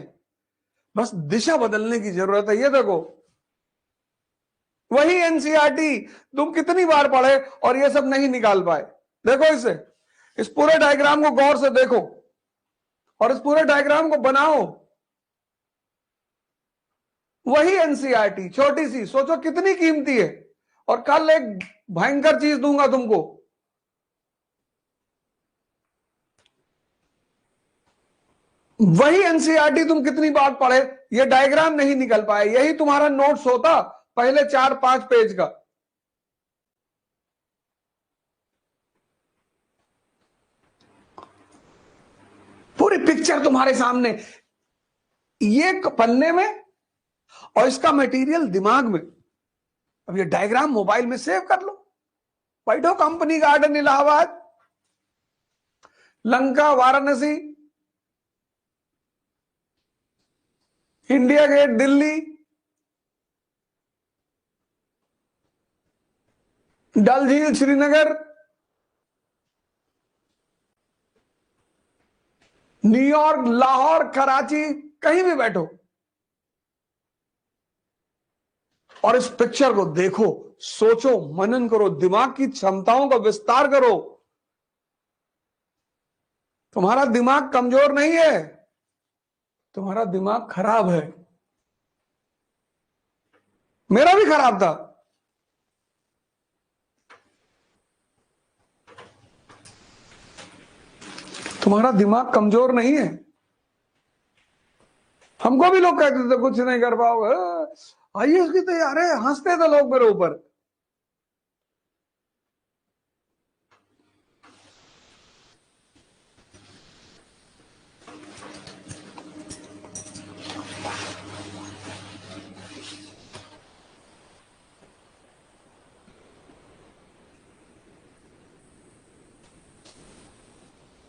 A: बस दिशा बदलने की जरूरत है। ये देखो, वही एनसीईआरटी तुम कितनी बार पढ़े और ये सब नहीं निकाल पाए। देखो इसे, इस पूरे डायग्राम को गौर से देखो और इस पूरे डायग्राम को बनाओ। वही एनसीईआरटी छोटी सी, सोचो कितनी कीमती है। और कल एक भयंकर चीज दूंगा तुमको, वही एनसीईआरटी तुम कितनी बार पढ़े, ये डायग्राम नहीं निकल पाए। यही तुम्हारा नोट्स होता पहले 4-5 पेज का। पूरी पिक्चर तुम्हारे सामने, ये पन्ने में और इसका मटेरियल दिमाग में। अब ये डायग्राम मोबाइल में सेव कर लो, बैठो Company Garden Allahabad, Lanka Varanasi, India Gate Delhi, Dal झील श्रीनगर, न्यूयॉर्क, लाहौर, कराची, कहीं भी बैठो और इस पिक्चर को देखो, सोचो, मनन करो, दिमाग की क्षमताओं का विस्तार करो। तुम्हारा दिमाग कमजोर नहीं है, तुम्हारा दिमाग खराब है। मेरा भी खराब था। तुम्हारा दिमाग कमजोर नहीं है। हमको भी लोग कहते थे कुछ नहीं कर पाओगे, आईएएस की तैयारी है, हंसते थे लोग मेरे ऊपर।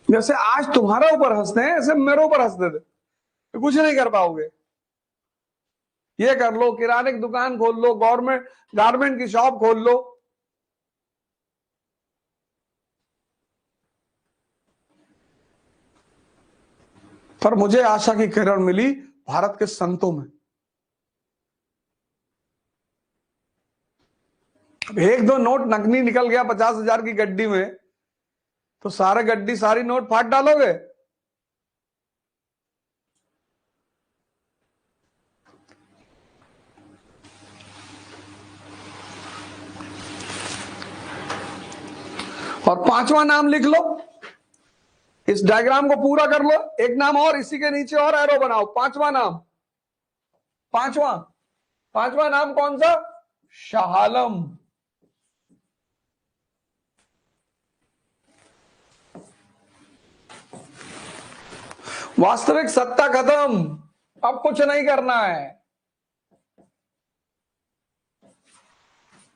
A: जैसे आज तुम्हारे ऊपर हंसते हैं, ऐसे मेरे ऊपर हंसते थे, तो कुछ नहीं कर पाओगे। ये कर लो, किराने की दुकान खोल लो, गवर्नमेंट गारमेंट की शॉप खोल लो। पर मुझे आशा की किरण मिली भारत के संतों में। एक दो नोट नकली निकल गया 50,000 की गड्डी में, तो सारे गड्डी सारी नोट फाड़ डालोगे? और 5वां नाम लिख लो, इस डायग्राम को पूरा कर लो। एक नाम और इसी के नीचे और एरो बनाओ, 5वां नाम। पांचवा नाम कौन सा? शाह आलम। वास्तविक सत्ता खत्म, अब कुछ नहीं करना है।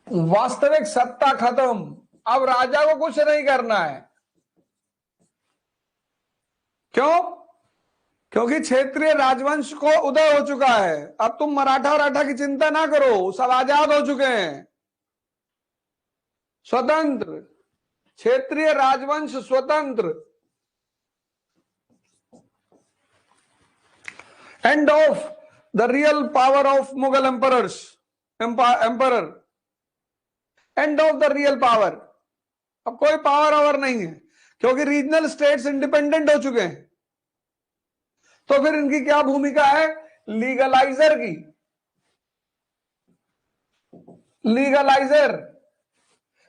A: वास्तविक सत्ता खत्म, अब राजा को कुछ नहीं करना है। क्यों? क्योंकि क्षेत्रीय राजवंश को उदय हो चुका है। अब तुम मराठा की चिंता ना करो, सब आजाद हो चुके हैं, स्वतंत्र, क्षेत्रीय राजवंश स्वतंत्र। End of the real power of Mughal emperor, end of the real power. अब कोई पावर ओवर नहीं है, क्योंकि रीजनल स्टेट्स इंडिपेंडेंट हो चुके हैं। तो फिर इनकी क्या भूमिका है? लीगलाइजर की। लीगलाइजर,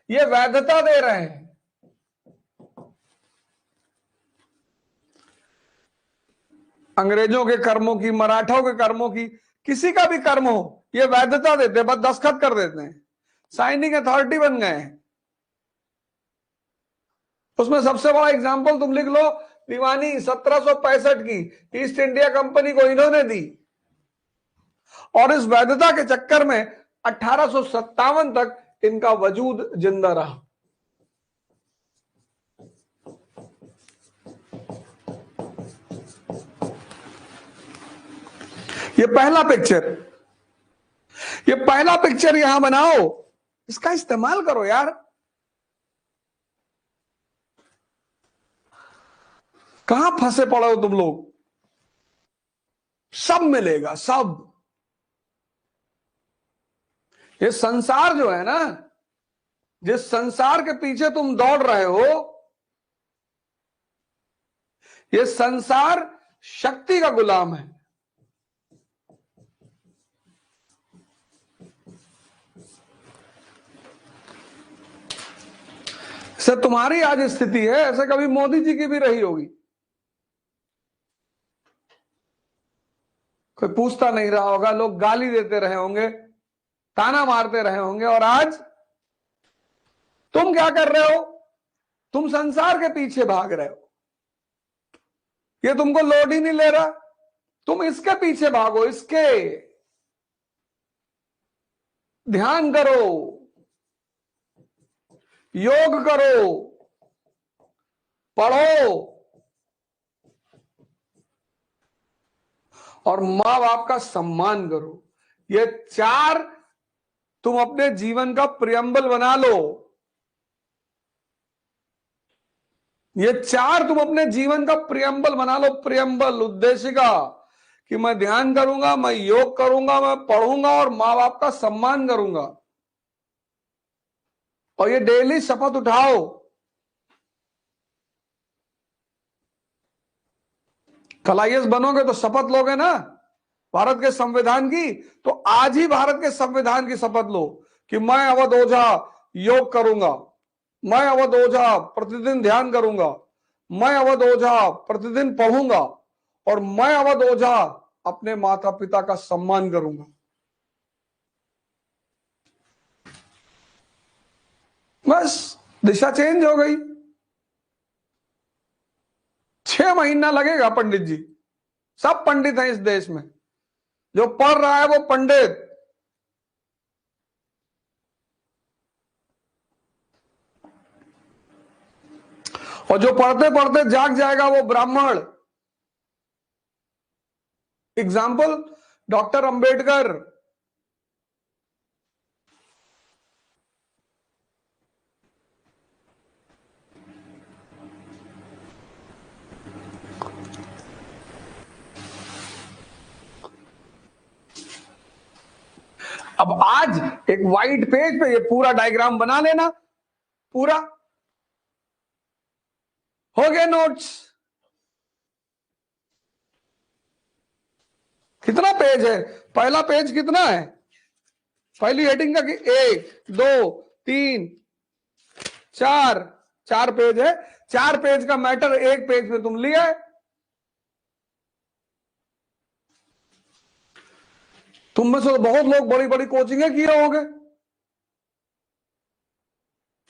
A: ये वैधता दे रहे हैं। अंग्रेजों के कर्मों की, मराठों के कर्मों की, किसी का भी कर्म हो, ये वैधता देते हैं, बस दस्तखत कर देते हैं, साइनिंग अथॉरिटी बन गए हैं। उसमें सबसे बड़ा एग्जाम्पल तुम लिख लो, दीवानी 1765 की ईस्ट इंडिया कंपनी को इन्होंने दी, और इस वैधता के चक्कर में 1857 तक इनका वजूद जिंदा रहा। ये पहला पिक्चर यहां बनाओ, इसका इस्तेमाल करो यार। कहां फंसे पड़े हो तुम लोग? सब मिलेगा, सब। ये संसार जो है ना, जिस संसार के पीछे तुम दौड़ रहे हो, ये संसार शक्ति का गुलाम है। सर तुम्हारी आज स्थिति है, ऐसे कभी मोदी जी की भी रही होगी। कोई पूछता नहीं रहा होगा, लोग गाली देते रहे होंगे, ताना मारते रहे होंगे, और आज तुम क्या कर रहे हो? तुम संसार के पीछे भाग रहे हो। ये तुमको लोड ही नहीं ले रहा, तुम इसके पीछे भागो, इसके। ध्यान करो, योग करो, पढ़ो, और मां बाप का सम्मान करो। ये चार तुम अपने जीवन का प्रियम्बल बना लो। ये चार तुम अपने जीवन का प्रियम्बल बना लो, प्रियम्बल, उद्देशिका, कि मैं ध्यान करूंगा, मैं योग करूंगा, मैं पढ़ूंगा और मां बाप का सम्मान करूंगा। और ये डेली शपथ उठाओ। कल आईएएस बनोगे तो शपथ लोगे ना भारत के संविधान की, तो आज ही भारत के संविधान की शपथ लो कि मैं अवध ओझा योग करूंगा, मैं अवध ओझा प्रतिदिन ध्यान करूंगा, मैं अवध ओझा प्रतिदिन पढ़ूंगा, और मैं अवध ओझा अपने माता पिता का सम्मान करूंगा। बस दिशा चेंज हो गई। 6 महीना लगेगा पंडित जी। सब पंडित हैं इस देश में, जो पढ़ रहा है वो पंडित, और जो पढ़ते पढ़ते जाग जाएगा वो ब्राह्मण। Example doctor Ambedkar. अब आज एक व्हाइट पेज पे ये पूरा डायग्राम बना लेना, पूरा हो गया नोट्स। कितना पेज है? पहला पेज कितना है? पहली हेडिंग का कि 1 2 3 4 4 पेज है। 4 पेज का मैटर 1 पेज में तुम लिया है। तुम में से तो बहुत लोग बड़ी बड़ी कोचिंगें किए होंगे,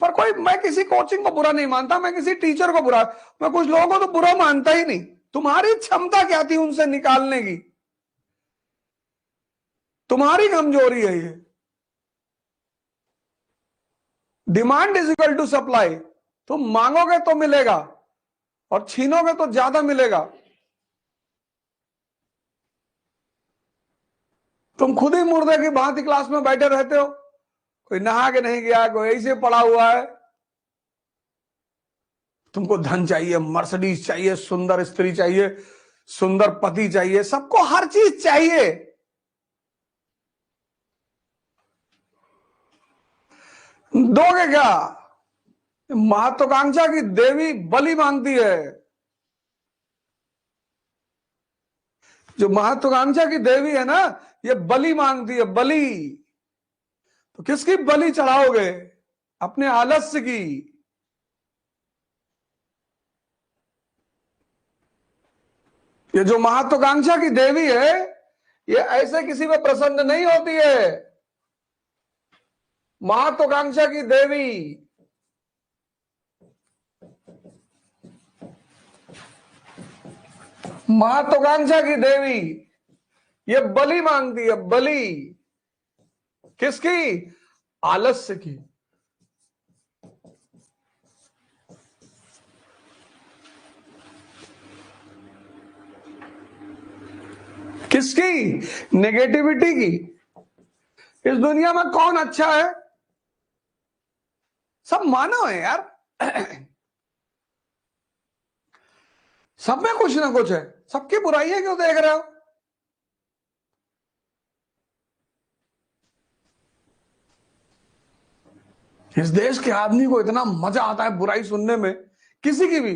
A: पर कोई, मैं किसी कोचिंग को बुरा नहीं मानता, मैं किसी टीचर को बुरा, मैं कुछ लोगों को तो बुरा मानता ही नहीं। तुम्हारी क्षमता क्या थी उनसे निकालने की? तुम्हारी कमजोरी है ये। Demand is equal to supply. तुम मांगोगे तो मिलेगा, और छीनोगे तो ज्यादा मिलेगा। तुम खुद ही मुर्दे की भांति क्लास में बैठे रहते हो, कोई नहा के नहीं गया, कोई ऐसे पड़ा हुआ है। तुमको धन चाहिए, मर्सिडीज चाहिए, सुंदर स्त्री चाहिए, सुंदर पति चाहिए, सबको हर चीज चाहिए। दोगे क्या? महत्वाकांक्षा की देवी बलि मांगती है। जो महत्वाकांक्षा की देवी है ना, ये बलि मांगती है, बलि। तो किसकी बलि चढ़ाओगे? अपने आलस्य की। ये जो महत्वाकांक्षा की देवी है, ये ऐसे किसी में प्रसन्न नहीं होती है। महत्वाकांक्षा की देवी महत्वाकांक्षा की देवी, ये बलि मांगती है, बलि किसकी? आलस्य की। किसकी? नेगेटिविटी की। इस दुनिया में कौन अच्छा है? सब मानव है यार। सब में कुछ ना कुछ है, सबकी बुराइयां क्यों देख रहे हो? इस देश के आदमी को इतना मजा आता है बुराई सुनने में, किसी की भी।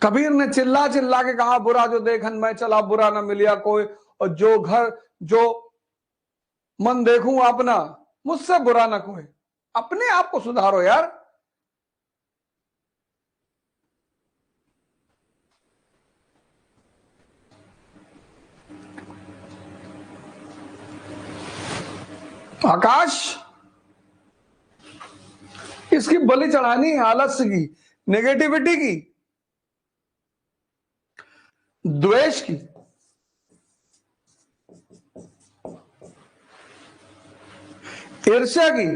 A: कबीर ने चिल्ला चिल्ला के कहा, बुरा जो देखन मैं चला, बुरा ना मिलिया कोई, और जो घर जो मन देखूं अपना, मुझसे बुरा ना कोई। अपने आप को सुधारो यार। आकाश, इसकी बलि चढ़ानी है आलस्य की, नेगेटिविटी की, द्वेष की, ईर्ष्या की।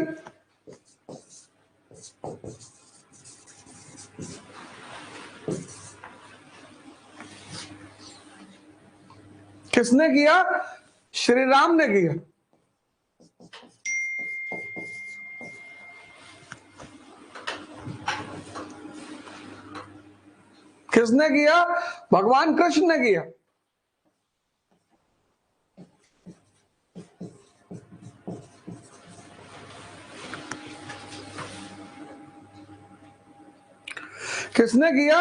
A: किसने किया? श्री राम ने किया। किसने किया? भगवान कृष्ण ने किया। किसने किया?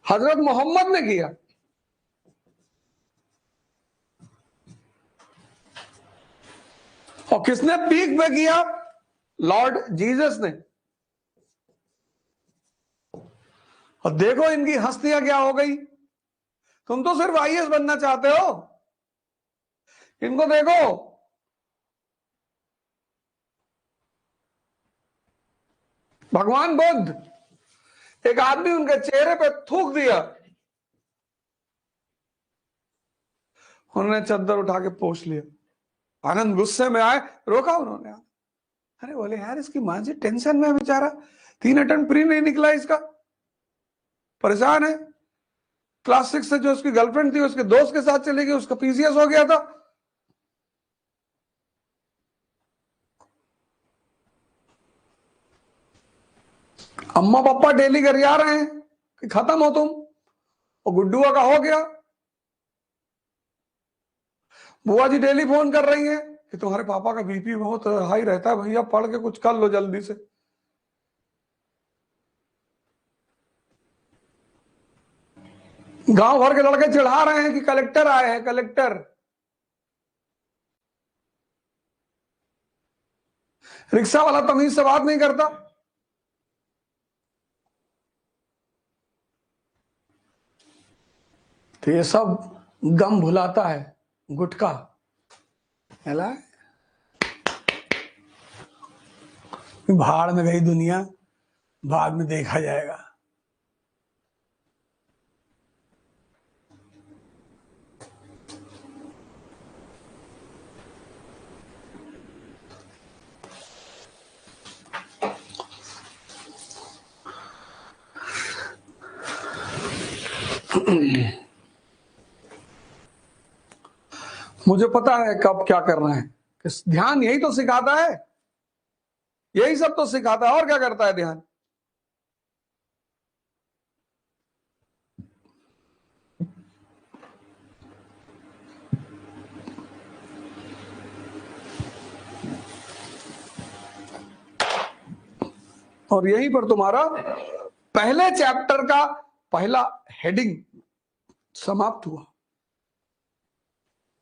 A: हजरत मोहम्मद ने किया। और किसने पीक पे किया? लॉर्ड जीसस ने। और देखो इनकी हस्तियां क्या हो गई। तुम तो सिर्फ आईएएस बनना चाहते हो, इनको देखो। भगवान बुद्ध, एक आदमी उनके चेहरे पे थूक दिया, उन्होंने चद्दर उठा के पोंछ लिया। आनंद गुस्से में आए, रोका उन्होंने। अरे बोले यार इसकी मां जी टेंशन में है बेचारा, 3 अटेम्प्ट प्री नहीं निकला इसका, परेशान है। क्लास 6 से जो उसकी गर्लफ्रेंड थी उसके दोस्त के साथ चली गई, उसका पीसीएस हो गया था। अम्मा पापा डेली घर आ रहे हैं कि खत्म हो तुम, और गुड्डुआ का हो गया। बुआ जी डेली फोन कर रही है कि तुम्हारे पापा का बीपी बहुत हाई रहता है, भैया पढ़ के कुछ कर लो जल्दी से। गांव भर के लड़के चिढ़ा रहे हैं कि कलेक्टर आए हैं, कलेक्टर। रिक्शा वाला तमीज से बात नहीं करता। तो ये सब गम भुलाता है गुटखा। भाड़ में गई दुनिया, बाद में देखा जाएगा। मुझे पता है कब क्या करना है। ध्यान यही तो सिखाता है, यही सब तो सिखाता है, और क्या करता है ध्यान? और यहीं पर तुम्हारा पहले चैप्टर का पहला हेडिंग समाप्त हुआ।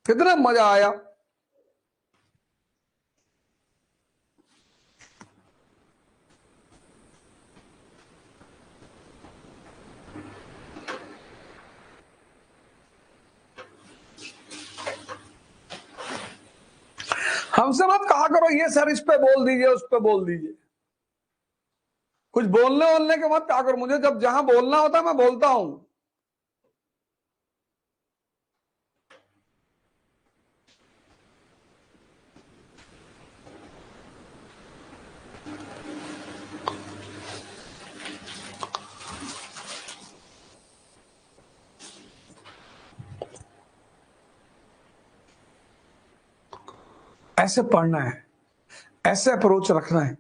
A: कितना मजा आया। हमसे मत कहा करो ये सर इस पे बोल दीजिए उस पे बोल दीजिए। कुछ बोलने के मत क्या करो, मुझे जब जहां बोलना होता है मैं बोलता हूं। ऐसे पढ़ना है, ऐसे अप्रोच रखना है,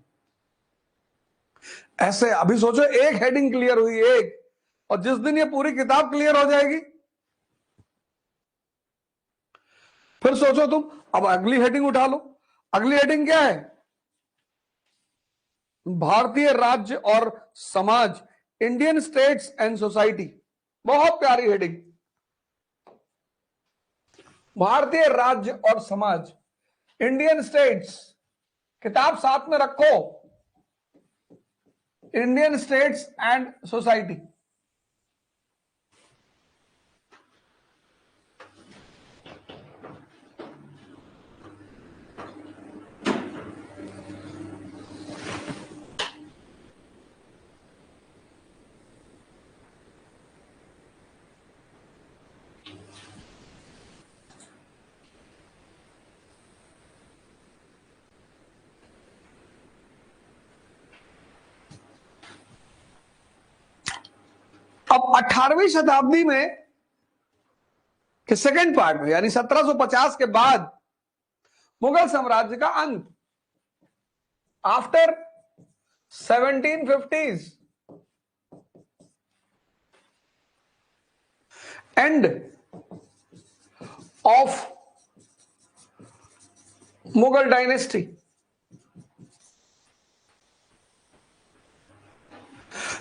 A: ऐसे। अभी सोचो एक हेडिंग क्लियर हुई, एक, और जिस दिन ये पूरी किताब क्लियर हो जाएगी फिर सोचो तुम अब अगली हेडिंग उठा लो। अगली हेडिंग क्या है? भारतीय राज्य और समाज, इंडियन स्टेट्स एंड सोसाइटी। बहुत प्यारी हेडिंग, भारतीय राज्य और समाज, इंडियन स्टेट्स। किताब साथ में रखो, इंडियन स्टेट्स एंड सोसाइटी। अब 18वीं शताब्दी में के सेकेंड पार्ट में, यानी 1750 के बाद मुगल साम्राज्य का अंत, after 1750s, end of Mughal dynasty.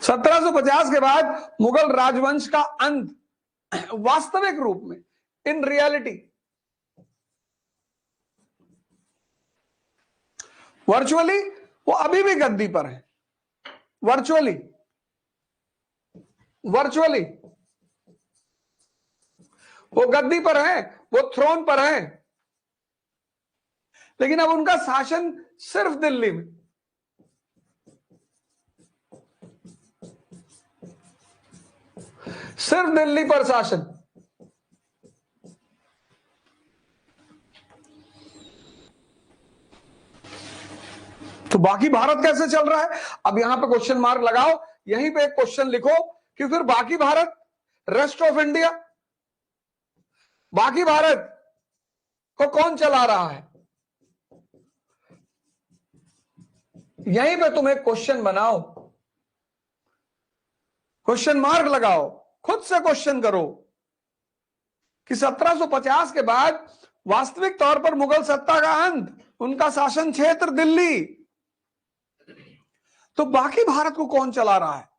A: 1750 के बाद मुगल राजवंश का अंत, वास्तविक रूप में, इन रियलिटी। वर्चुअली वो अभी भी गद्दी पर है, वर्चुअली वो गद्दी पर है, वो थ्रोन पर है, लेकिन अब उनका शासन सिर्फ दिल्ली में। सिर्फ दिल्ली पर शासन। तो बाकी भारत कैसे चल रहा है? अब यहां पे क्वेश्चन मार्क लगाओ, यहीं पे एक क्वेश्चन लिखो कि फिर बाकी भारत, रेस्ट ऑफ इंडिया, बाकी भारत को कौन चला रहा है? यहीं पे तुम एक क्वेश्चन बनाओ, क्वेश्चन मार्क लगाओ, खुद से क्वेश्चन करो कि 1750 के बाद वास्तविक तौर पर मुगल सत्ता का अंत, उनका शासन क्षेत्र दिल्ली, तो बाकी भारत को कौन चला रहा है?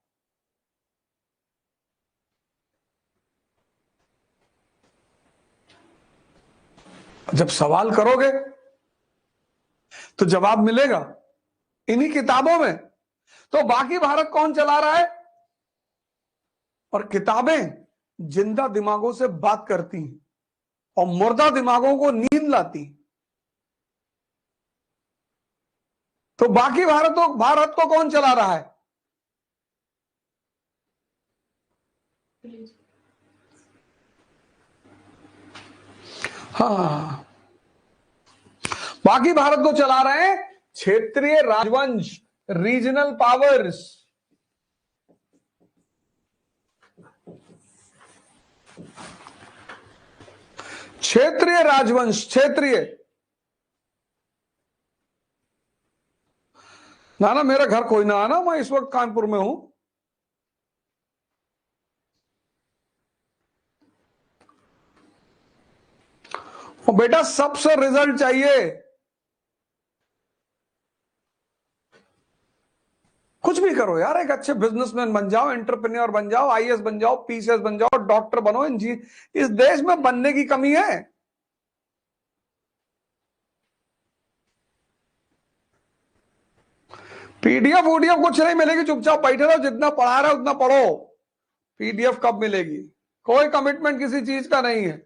A: जब सवाल करोगे तो जवाब मिलेगा इन्हीं किताबों में। तो बाकी भारत कौन चला रहा है? और किताबें जिंदा दिमागों से बात करती हैं और मुर्दा दिमागों को नींद लाती। तो बाकी भारत को कौन चला रहा है? हाँ, बाकी भारत को चला रहे हैं क्षेत्रीय राजवंश, रीजनल पावर्स। क्षेत्रीय राजवंश, क्षेत्रीय। ना मेरा घर कोई ना आना, मैं इस वक्त कानपुर में हूं। और बेटा सबसे रिजल्ट चाहिए। कुछ भी करो यार, एक अच्छे बिजनेसमैन बन जाओ, एंटरप्रेन्योर बन जाओ, आईएएस बन जाओ, पीसीएस बन जाओ, डॉक्टर बनो, इंजीनियर। इस देश में बनने की कमी है। पीडीएफ वूडीएफ कुछ नहीं मिलेगी, चुपचाप बैठे रहो, जितना पढ़ा रहे हो उतना पढ़ो। पीडीएफ कब मिलेगी? कोई कमिटमेंट किसी चीज का नहीं है।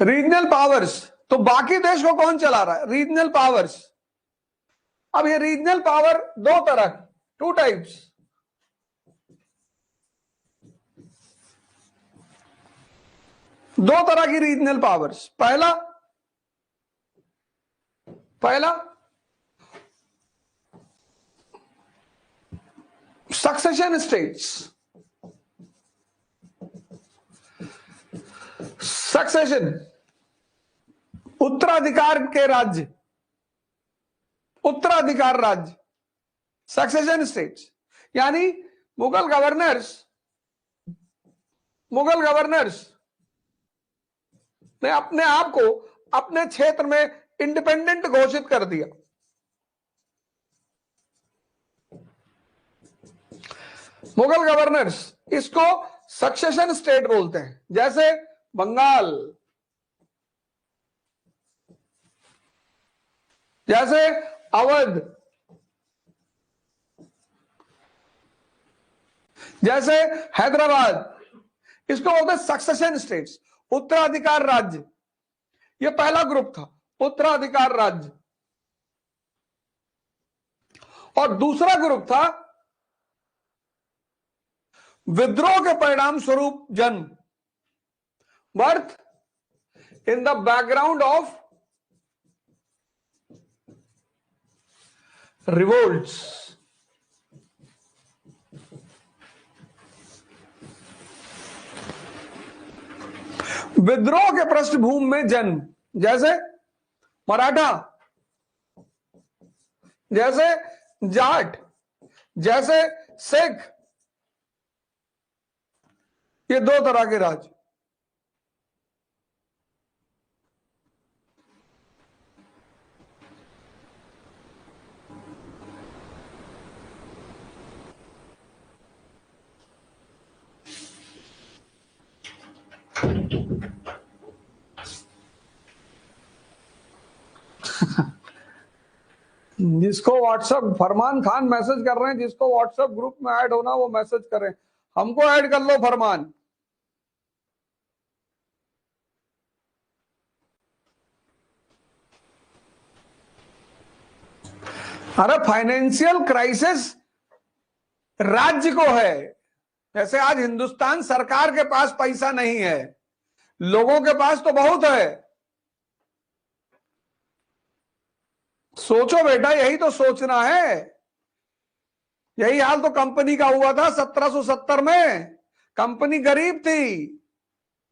A: रीजनल पावर्स, तो बाकी देश को कौन चला रहा है? Regional powers. अब ये रीजनल पावर दो तरह, टू टाइप्स। दो तरह की रीजनल पावर्स। पहला सक्सेशन स्टेट्स। सक्सेशन, उत्तराधिकार के राज्य, उत्तराधिकार राज्य, सक्सेशन स्टेट्स। यानी मुगल गवर्नर्स ने अपने आप को अपने क्षेत्र में इंडिपेंडेंट घोषित कर दिया। मुगल गवर्नर्स, इसको सक्सेशन स्टेट बोलते हैं। जैसे बंगाल, जैसे अवध, जैसे हैदराबाद, इसको बोलते हैं सक्सेशन स्टेट्स, उत्तराधिकार राज्य। ये पहला ग्रुप था, उत्तराधिकार राज्य। और दूसरा ग्रुप था विद्रोह के परिणाम स्वरूप जन्म, birth in the background of revolts. विद्रोह के पृष्ठभूमि में जन्म, जैसे मराठा, जैसे जाट, जैसे सिख। ये दो तरह के राज्य। जिसको व्हाट्सएप, फरमान खान मैसेज कर रहे हैं, जिसको व्हाट्सएप ग्रुप में ऐड होना वो मैसेज करें। हमको ऐड कर लो फरमान। अरे फाइनेंशियल क्राइसिस राज्य को है। जैसे आज हिंदुस्तान सरकार के पास पैसा नहीं है, लोगों के पास तो बहुत है। सोचो बेटा, यही तो सोचना है। यही हाल तो कंपनी का हुआ था 1770 में। कंपनी गरीब थी,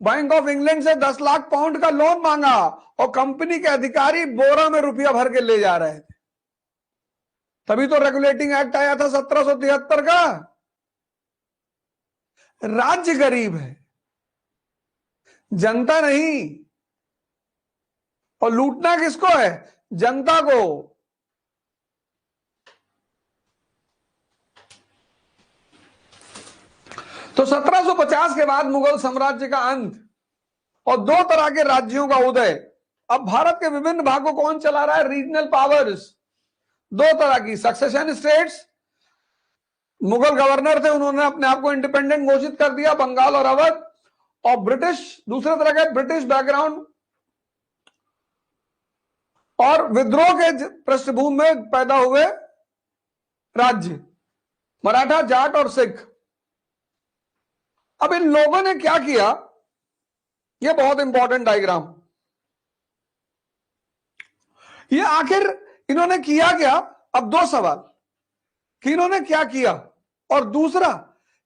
A: बैंक ऑफ इंग्लैंड से 10 लाख पाउंड का लोन मांगा और कंपनी के अधिकारी बोरा में रुपया भर के ले जा रहे थे। तभी तो रेगुलेटिंग एक्ट आया था 1773 का। राज्य गरीब है, जनता नहीं। और लूटना किसको है? जनता को। तो 1750 के बाद मुगल साम्राज्य का अंत और दो तरह के राज्यों का उदय। अब भारत के विभिन्न भागों को कौन चला रहा है? रीजनल पावर्स, दो तरह की। सक्सेशन स्टेट्स, मुगल गवर्नर थे, उन्होंने अपने आप को इंडिपेंडेंट घोषित कर दिया, बंगाल और अवध। और ब्रिटिश, दूसरे तरह के ब्रिटिश बैकग्राउंड और विद्रोह के पृष्ठभूमि में पैदा हुए राज्य, मराठा, जाट और सिख। अब इन लोगों ने क्या किया? यह बहुत इंपॉर्टेंट डायग्राम। ये आखिर इन्होंने किया क्या? अब दो सवाल कि इन्होंने क्या किया, और दूसरा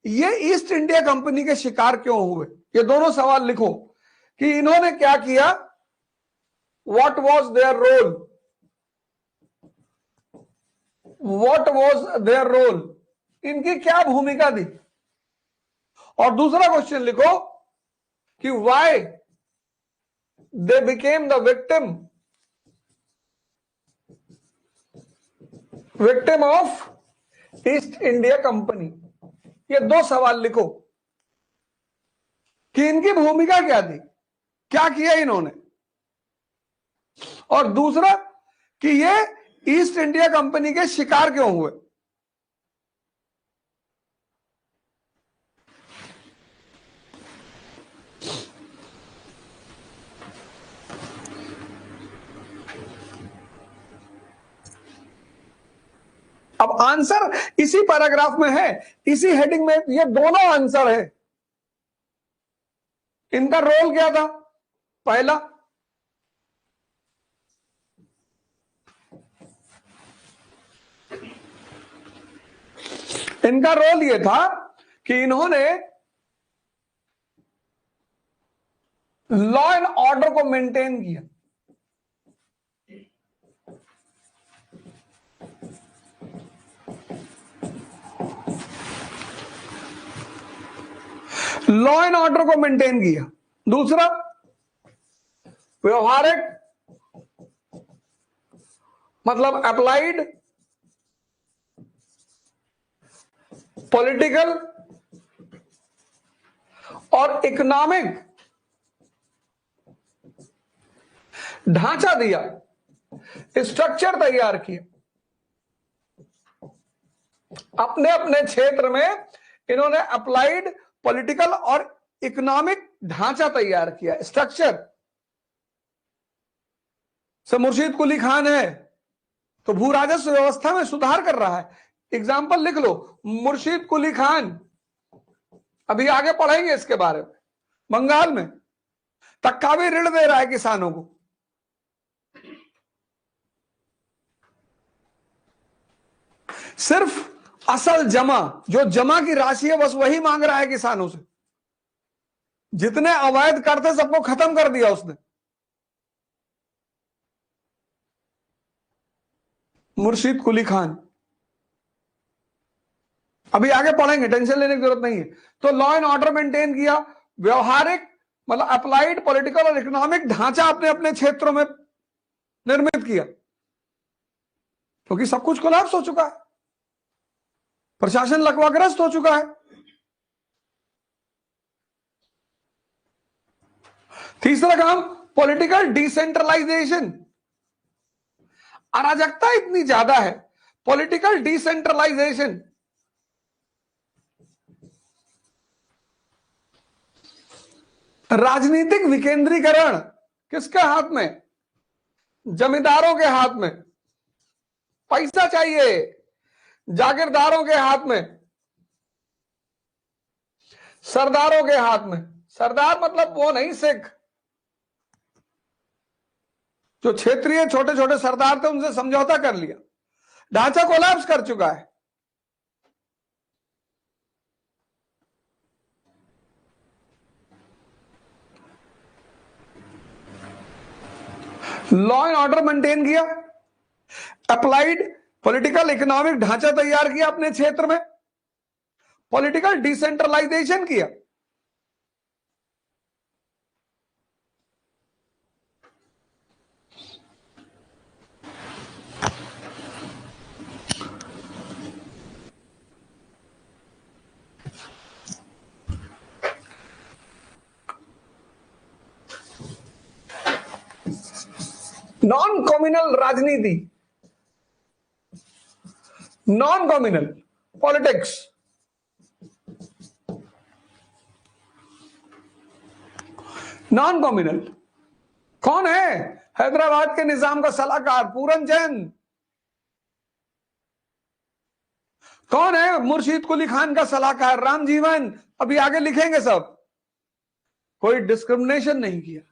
A: ये ईस्ट इंडिया कंपनी के शिकार क्यों हुए। ये दोनों सवाल लिखो कि इन्होंने क्या किया, what was their role, what was their role, इनकी क्या भूमिका थी। और दूसरा क्वेश्चन लिखो कि why they became the victim of East India Company. ये दो सवाल लिखो कि इनकी भूमिका क्या थी, क्या किया इन्होंने, और दूसरा कि ये ईस्ट इंडिया कंपनी के शिकार क्यों हुए। अब आंसर इसी पैराग्राफ में है, इसी हेडिंग में, ये दोनों आंसर है। इनका रोल क्या था? पहला, इनका रोल यह था कि इन्होंने लॉ एंड ऑर्डर को मेंटेन किया। लॉ एंड ऑर्डर को मेंटेन किया। दूसरा, व्यवहारिक, मतलब अप्लाइड पॉलिटिकल और इकोनॉमिक ढांचा दिया, स्ट्रक्चर तैयार किया। अपने अपने क्षेत्र में इन्होंने अप्लाइड पॉलिटिकल और इकोनॉमिक ढांचा तैयार किया, स्ट्रक्चर। से मुर्शीद कुली खान है तो भू राजस्व व्यवस्था में सुधार कर रहा है। एग्जाम्पल लिख लो, मुर्शीद कुली खान, अभी आगे पढ़ेंगे इसके बारे में। बंगाल में तक्कावी ऋण दे रहा है किसानों को। सिर्फ असल जमा, जो जमा की राशि है बस वही मांग रहा है किसानों से। जितने अवैध कर थे सबको खत्म कर दिया उसने। मुर्शीद कुली खान, अभी आगे पढ़ेंगे, टेंशन लेने की जरूरत नहीं है। तो लॉ एंड ऑर्डर मेंटेन किया, व्यवहारिक मतलब अप्लाइड पॉलिटिकल और इकोनॉमिक ढांचा अपने अपने क्षेत्रों में निर्मित किया, क्योंकि सब कुछ कोलैप्स हो चुका है, प्रशासन लकवाग्रस्त हो चुका है। तीसरा काम, पॉलिटिकल डिसेंट्रलाइजेशन। अराजकता इतनी ज्यादा है, पॉलिटिकल डिसेंट्रलाइजेशन। राजनीतिक विकेंद्रीकरण किसके हाथ में? जमींदारों के हाथ में। पैसा चाहिए जागीरदारों के हाथ में, सरदारों के हाथ में। सरदार मतलब वो नहीं, सिख। जो क्षेत्रीय छोटे छोटे सरदार थे उनसे समझौता कर लिया, ढांचा कोलैप्स कर चुका है। लॉ एंड ऑर्डर मेंटेन किया, अप्लाइड पॉलिटिकल इकोनॉमिक ढांचा तैयार किया अपने क्षेत्र में, पॉलिटिकल डिसेंट्रलाइजेशन किया। नॉन कम्युनल राजनीति, non communal politics. Non communal कौन है? हैदराबाद के निजाम का सलाहकार पूरन चंद। कौन है? मुर्शीद कुली खान का सलाहकार रामजीवन। अभी आगे लिखेंगे सब। कोई डिस्क्रिमिनेशन नहीं किया,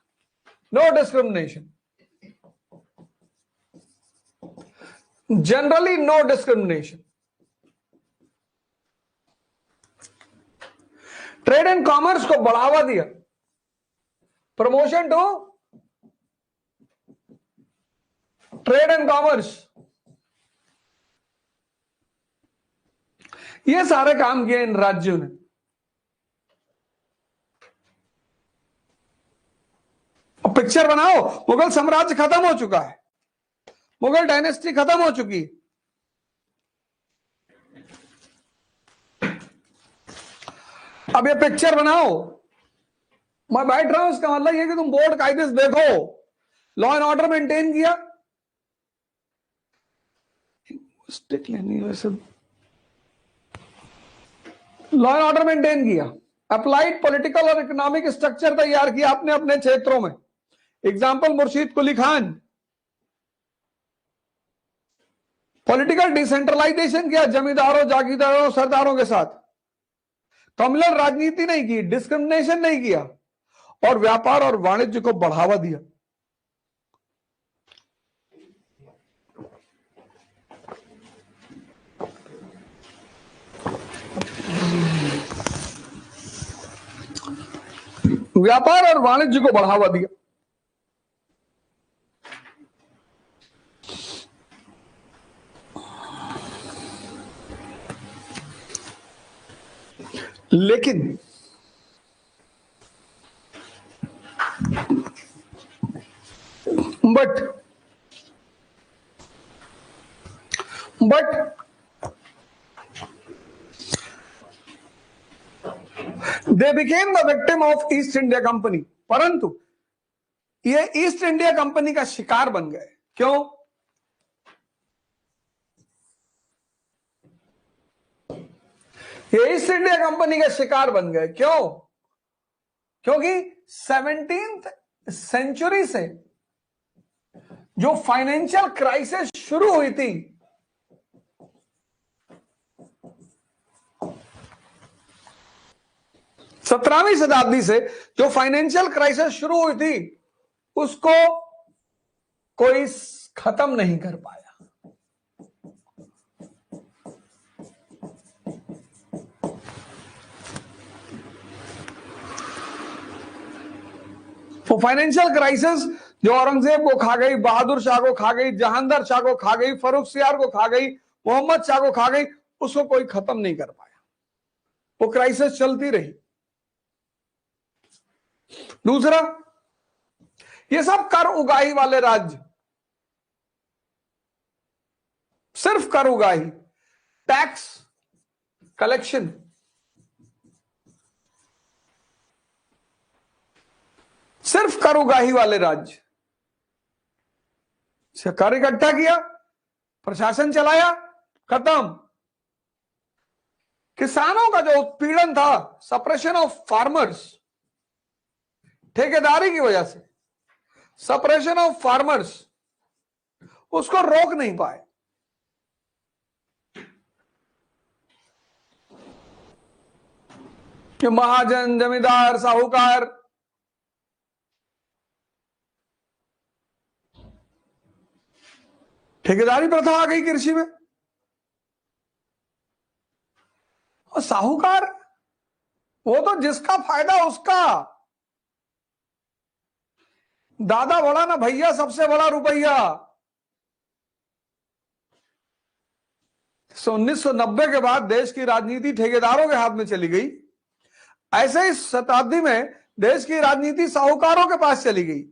A: no discrimination, generally no discrimination. Trade and commerce को बढ़ावा दिया, promotion to trade and commerce. ये सारे काम किए इन राज्यों ने। अब पिक्चर बनाओ, मुगल साम्राज्य खत्म हो चुका है, मुगल डायनेस्टी खत्म हो चुकी है। अब ये पिक्चर बनाओ, मैं बैठ रहा हूं, इसका मतलब ये कि तुम बोर्ड कायदे से देखो। लॉ एंड ऑर्डर मेंटेन किया, स्टिक लेनी वैसे, लॉ एंड ऑर्डर मेंटेन किया, अप्लाइड पॉलिटिकल और इकोनॉमिक स्ट्रक्चर तैयार किया अपने अपने क्षेत्रों में। Example Murshid Quli Khan. Political decentralisation किया जमींदारों, जागीरदारों, सरदारों के साथ। कम्युनल राजनीति नहीं की, डिस्क्रिमिनेशन नहीं किया, और व्यापार और वाणिज्य को बढ़ावा दिया। व्यापार और वाणिज्य को बढ़ावा दिया। लेकिन but they became the victim of East India company. परंतु ये ईस्ट इंडिया कंपनी का शिकार बन गए। क्यों? ये ईस्ट इंडिया कंपनी के शिकार बन गए। क्यों? क्योंकि 17th सेंचुरी से जो फाइनेंशियल क्राइसिस शुरू हुई थी, 17वीं शताब्दी से जो फाइनेंशियल क्राइसिस शुरू हुई थी, उसको कोई खत्म नहीं कर पाया। वो फाइनेंशियल क्राइसिस जो औरंगजेब को खा गई, बहादुर शाह को खा गई, जहांगीर शाह को खा गई, फर्रुखसियार को खा गई, मोहम्मद शाह को खा गई, उसको कोई खत्म नहीं कर पाया। वो क्राइसिस चलती रही। दूसरा, ये सब कर उगाही वाले राज्य, सिर्फ कर उगाही, टैक्स कलेक्शन, सिर्फ कर उगाही वाले राज्य, कर इकट्ठा किया, प्रशासन चलाया, खत्म। किसानों का जो उत्पीड़न था, सप्रेशन ऑफ फार्मर्स, ठेकेदारी की वजह से सप्रेशन ऑफ फार्मर्स, उसको रोक नहीं पाए। कि महाजन, जमींदार, साहूकार, ठेकेदारी प्रथा आ गई कृषि में, और साहूकार वो तो जिसका फायदा उसका, दादा बड़ा ना भैया, सबसे बड़ा रुपया। 1990 के बाद देश की राजनीति ठेकेदारों के हाथ में चली गई। ऐसे ही शताब्दी में देश की राजनीति साहूकारों के पास चली गई।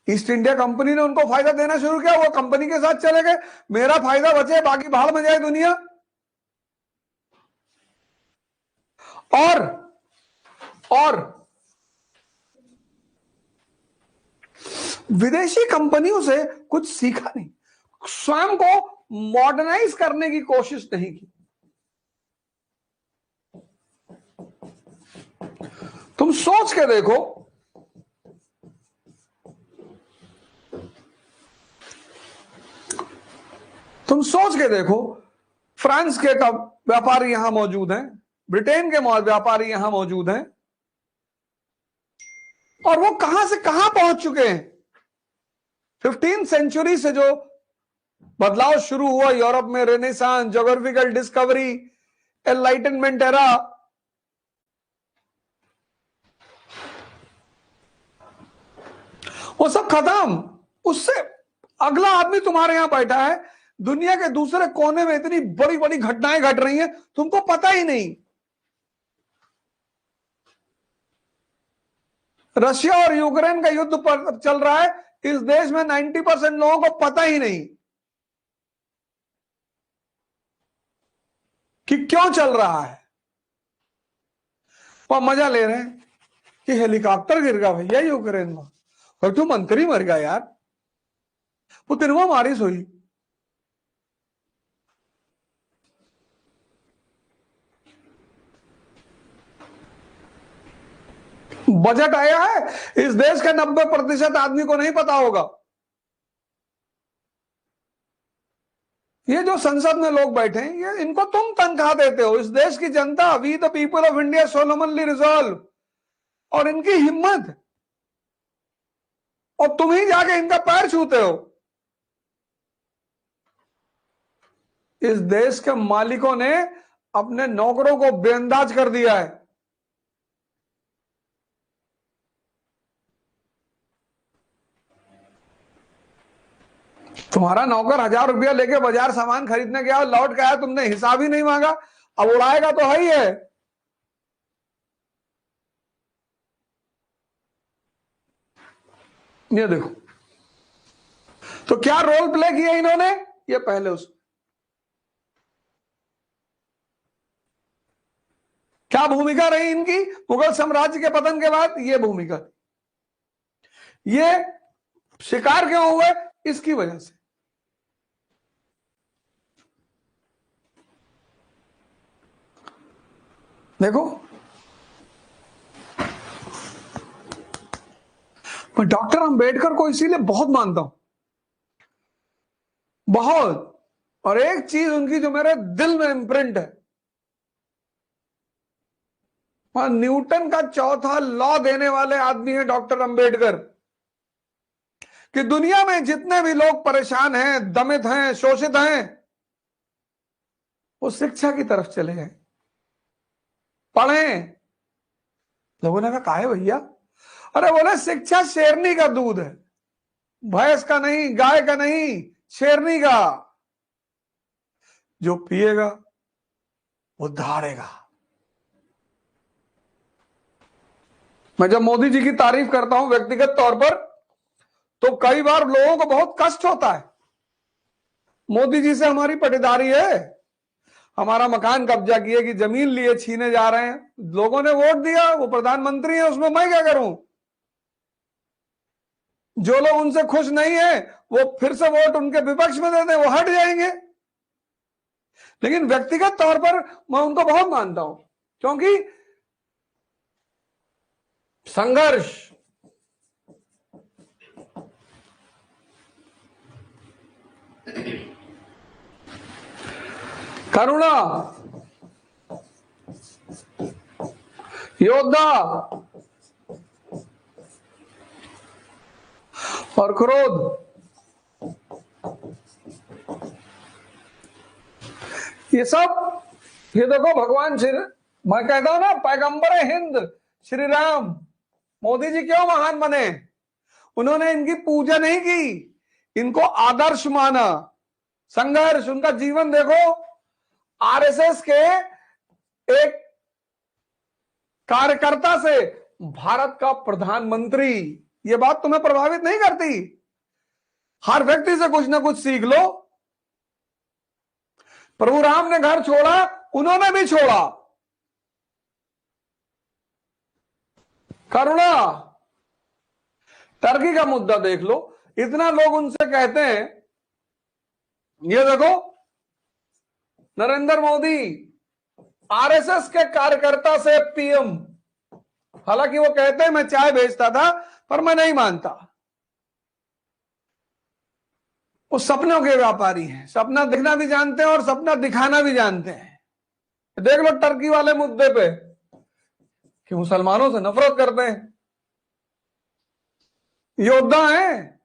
A: ईस्ट इंडिया कंपनी ने उनको फायदा देना शुरू किया, वो कंपनी के साथ चले गए, मेरा फायदा बचे, बाकी भाड़ में जाए दुनिया। और विदेशी कंपनियों से कुछ सीखा नहीं, स्वयं को मॉडर्नाइज करने की कोशिश नहीं की। तुम सोच के देखो, फ्रांस के व्यापारी यहां मौजूद हैं, ब्रिटेन के व्यापारी यहां मौजूद हैं, और वो कहां से कहां पहुंच चुके हैं। 15th सेंचुरी से जो बदलाव शुरू हुआ यूरोप में, renaissance, geographical discovery, enlightenment era, वो सब खत्म। उससे अगला आदमी तुम्हारे यहां बैठा है, दुनिया के दूसरे कोने में इतनी बड़ी बड़ी घटनाएं घट रही हैं, तुमको पता ही नहीं। रशिया और यूक्रेन का युद्ध पर चल रहा है, इस देश में 90% लोगों को पता ही नहीं कि क्यों चल रहा है। वो मजा ले रहे हैं कि हेलीकॉप्टर गिर गया भैया यूक्रेन में, और तू मंत्री मर गया यार, वो तिनवा मारिस हुई। बजट आया है, इस देश के 90% आदमी को नहीं पता होगा। ये जो संसद में लोग बैठे हैं, ये इनको तुम तनख्वाह देते हो। इस देश की जनता, we the people of India solemnly resolve, और इनकी हिम्मत, और तुम ही जाके इनका पैर छूते हो। इस देश के मालिकों ने अपने नौकरों को बेअंदाज कर दिया है। तुम्हारा नौकर 1000 रुपया लेके बाजार सामान खरीदने गया, लौट के आया, तुमने हिसाब ही नहीं मांगा, अब उड़ाएगा तो है ही है। ये देखो, तो क्या रोल प्ले किया इन्होंने, ये पहले उस क्या भूमिका रही इनकी मुगल साम्राज्य के पतन के बाद, ये भूमिका थी। ये शिकार क्यों हुए, इसकी वजह से। देखो, मैं डॉक्टर अंबेडकर को इसीलिए बहुत मानता हूं, बहुत। और एक चीज उनकी जो मेरे दिल में इम्प्रिंट है, और न्यूटन का चौथा लॉ देने वाले आदमी है डॉक्टर अंबेडकर, कि दुनिया में जितने भी लोग परेशान हैं, दमित हैं, शोषित हैं, वो शिक्षा की तरफ चले गए, पढ़ें। लोगों ने कहा काहे भैया, अरे बोले शिक्षा शेरनी का दूध है, भैंस का नहीं, गाय का नहीं, शेरनी का। जो पिएगा वो दहाड़ेगा। मैं जब मोदी जी की तारीफ करता हूं व्यक्तिगत तौर पर, तो कई बार लोगों को बहुत कष्ट होता है। मोदी जी से हमारी पटीदारी है, हमारा मकान कब्जा किए कि जमीन लिए छीने जा रहे हैं, लोगों ने वोट दिया, वो प्रधानमंत्री है, उसमें मैं क्या करूं। जो लोग उनसे खुश नहीं है वो फिर से वोट उनके विपक्ष में दे दें, वो हट जाएंगे। लेकिन व्यक्तिगत तौर पर मैं उनको बहुत मानता हूं, क्योंकि संघर्ष, करुणा, योद्धा और क्रोध, ये सब, ये देखो भगवान श्री, मैं कहता हूं ना, पैगंबर हिंद श्री राम, मोदी जी क्यों महान बने, उन्होंने इनकी पूजा नहीं की, इनको आदर्श माना। संघर्ष, उनका जीवन देखो, आरएसएस के एक कार्यकर्ता से भारत का प्रधानमंत्री, ये बात तुम्हें प्रभावित नहीं करती? हर व्यक्ति से कुछ ना कुछ सीख लो। प्रभु राम ने घर छोड़ा, उन्होंने भी छोड़ा। करुणा, टर्की का मुद्दा देख लो, इतना लोग उनसे कहते हैं। ये देखो, नरेंद्र मोदी आरएसएस के कार्यकर्ता से पीएम, हालांकि वो कहते हैं मैं चाय बेचता था, पर मैं नहीं मानता। वो सपनों के व्यापारी हैं, सपना दिखना भी जानते हैं और सपना दिखाना भी जानते हैं। देख लो टर्की वाले मुद्दे पे कि मुसलमानों से नफरत करते हैं, योद्धा हैं।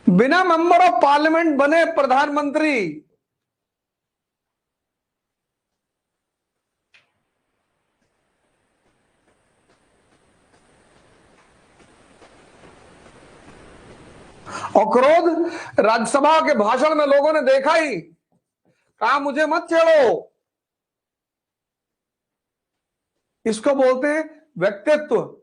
A: बिना मेंबर ऑफ पार्लियामेंट बने प्रधानमंत्री। और क्रोध, राज्यसभा के भाषण में लोगों ने देखा ही, कहा मुझे मत छेड़ो। इसको बोलते हैं व्यक्तित्व।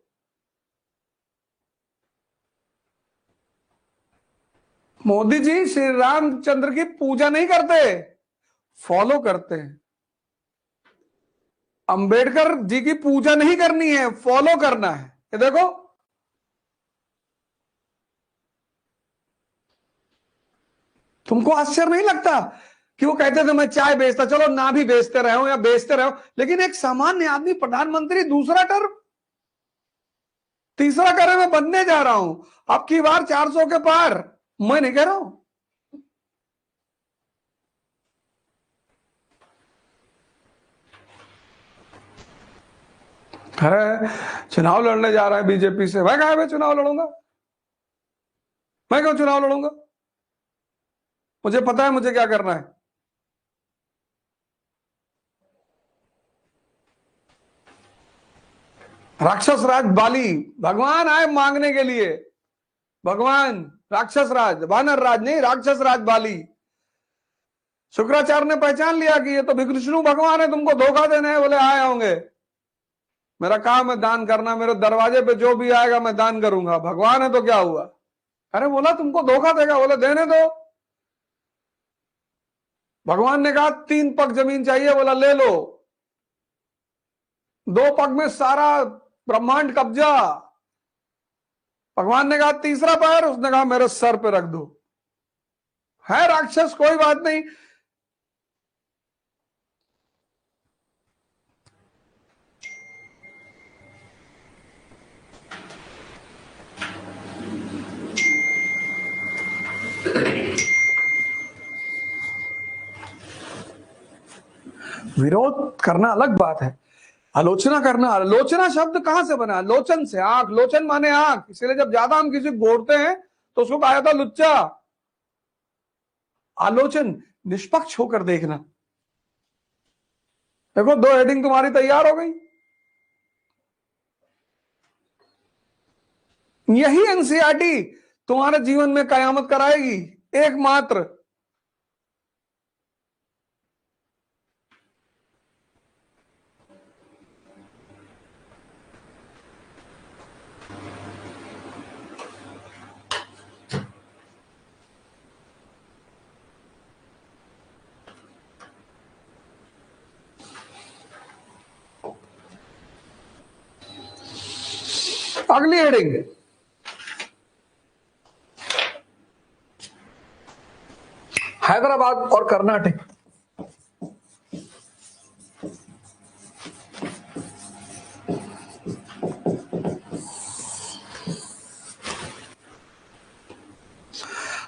A: मोदी जी श्री रामचंद्र की पूजा नहीं करते, फॉलो करते हैं। अंबेडकर जी की पूजा नहीं करनी है, फॉलो करना है। ये देखो, तुमको आश्चर्य नहीं लगता कि वो कहते थे मैं चाय बेचता, चलो ना भी बेचते रहो या बेचते रहो, लेकिन एक सामान्य आदमी प्रधानमंत्री दूसरा टर्म, तीसरा कह रहे मैं बनने जा रहा हूं, अब की बार 400 के पार। मैं नहीं कह रहा हूं। अरे चुनाव लड़ने जा रहा है बीजेपी से, मैं कहा मैं चुनाव लड़ूंगा? मैं क्यों चुनाव लड़ूंगा? मुझे पता है मुझे क्या करना है। राक्षस राज बाली, भगवान आए मांगने के लिए। भगवान राक्षस राज, वानर राज नहीं, राक्षस राज बाली। शुक्राचार्य ने पहचान लिया कि ये तो विष्णु भगवान है, तुमको धोखा देने हैं। बोले आए होंगे, मेरा काम है दान करना, मेरे दरवाजे पे जो भी आएगा मैं दान करूंगा। भगवान है तो क्या हुआ? अरे बोला तुमको धोखा देगा, बोले देने दो। भगवान ने कहा 3 पग जमीन चाहिए, बोला ले लो। 2 पग में सारा ब्रह्मांड कब्जा। भगवान ने कहा तीसरा पैर, उसने कहा मेरे सर पे रख दो। है राक्षस, कोई बात नहीं। विरोध करना अलग बात है, आलोचना करना। आलोचना शब्द कहां से बना? लोचन से, आंख। लोचन माने आंख, इसलिए जब ज्यादा हम किसी को घोरते हैं तो उसको कहा जाता लुच्चा। आलोचन निष्पक्ष होकर देखना। देखो 2 हेडिंग तुम्हारी तैयार हो गई। यही एनसीईआरटी तुम्हारे जीवन में कयामत कराएगी, एकमात्र। अगली हेडिंग, हैदराबाद और कर्नाटक।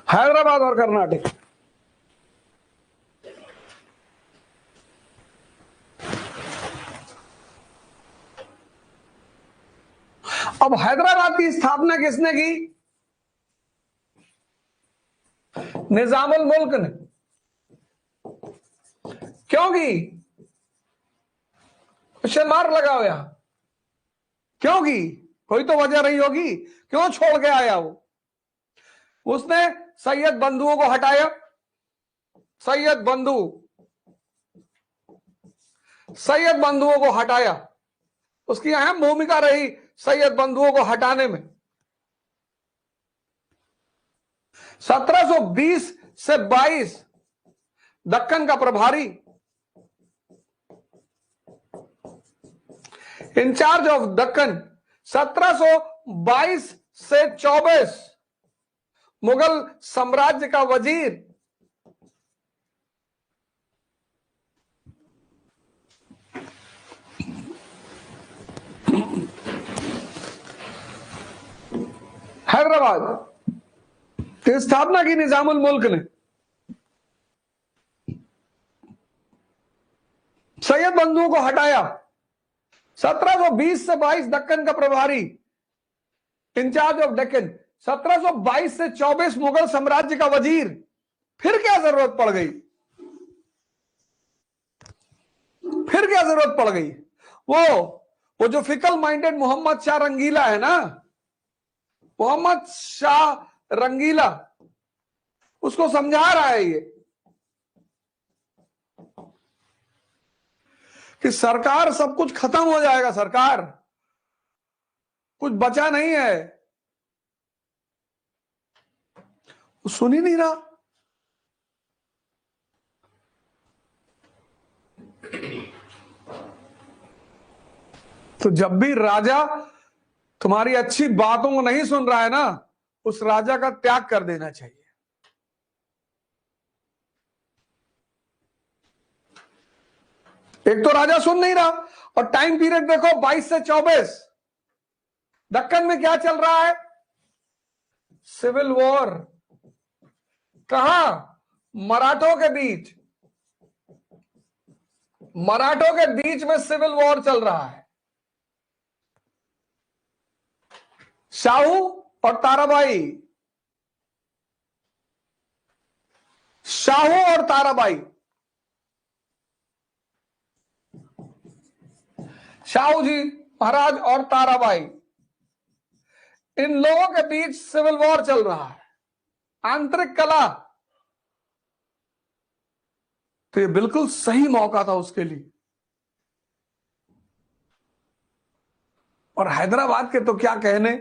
A: हैदराबाद और कर्नाटक। अब हैदराबाद की स्थापना किसने की? निजामुल मुल्क ने। क्यों की? क्वेश्चन मार्क लगाओ यहां। क्यों की? कोई तो वजह रही होगी, क्यों छोड़ के आया वो? उसने सैयद बंधुओं को हटाया। सैयद बंधुओं को हटाया। उसकी अहम भूमिका रही सैयद बंधुओं को हटाने में। 1720 से 22 दक्कन का प्रभारी, इंचार्ज ऑफ दक्कन। 1722 से 24 मुगल साम्राज्य का वजीर। हैदराबाद की स्थापना की निजामुल मुल्क ने। सैयद बंधुओं को हटाया। 1720 से 22 दक्कन का प्रभारी, इंचार्ज ऑफ दक्कन। 1722 से 24 मुगल साम्राज्य का वजीर। फिर क्या जरूरत पड़ गई? फिर क्या जरूरत पड़ गई? वो जो फिकल माइंडेड मोहम्मद शाह रंगीला है ना, मोहम्मद शाह रंगीला, उसको समझा रहा है ये कि सरकार सब कुछ खत्म हो जाएगा, सरकार कुछ बचा नहीं है। वो सुन ही नहीं रहा। तो जब भी राजा तुम्हारी अच्छी बातों को नहीं सुन रहा है ना, उस राजा का त्याग कर देना चाहिए। एक तो राजा सुन नहीं रहा, और टाइम पीरियड देखो 22 से 24। दक्कन में क्या चल रहा है? Civil war. कहां? मराठों के बीच, मराठों के बीच में सिविल वॉर चल रहा है। शाहू और ताराबाई, शाहू और ताराबाई, शाहू जी महाराज और ताराबाई, इन लोगों के बीच सिविल वॉर चल रहा है। आंतरिक कला, तो ये बिल्कुल सही मौका था उसके लिए। और हैदराबाद के तो क्या कहने,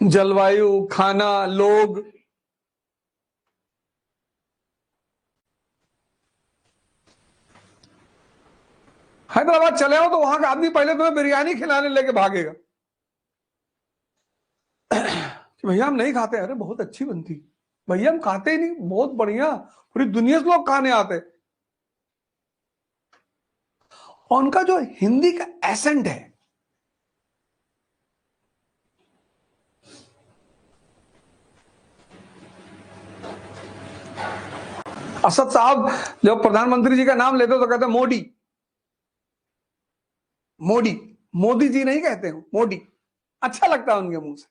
A: जलवायु, खाना, लोग। हैदराबाद चले हो तो वहां का आदमी पहले तुम्हें बिरयानी खिलाने लेके भागेगा कि भैया हम नहीं खाते। अरे बहुत अच्छी बनती। भैया हम खाते ही नहीं, बहुत बढ़िया, पूरी दुनिया से लोग खाने आते। और उनका जो हिंदी का एसेंट है, असद साहब जब प्रधानमंत्री जी का नाम लेते तो कहते मोदी, मोदी, मोदी जी नहीं कहते हो, मोदी। अच्छा लगता है उनके मुंह से।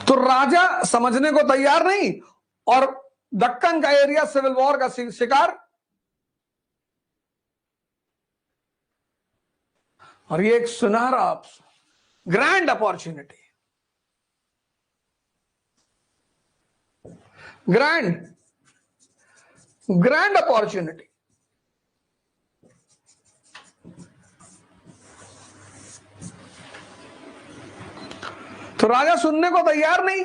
A: तो राजा समझने को तैयार नहीं, और दक्कन का एरिया सिविल वॉर का शिकार। और ये एक सुनहरा ग्रैंड अपॉर्चुनिटी, ग्रैंड अपॉर्चुनिटी। तो राजा सुनने को तैयार नहीं।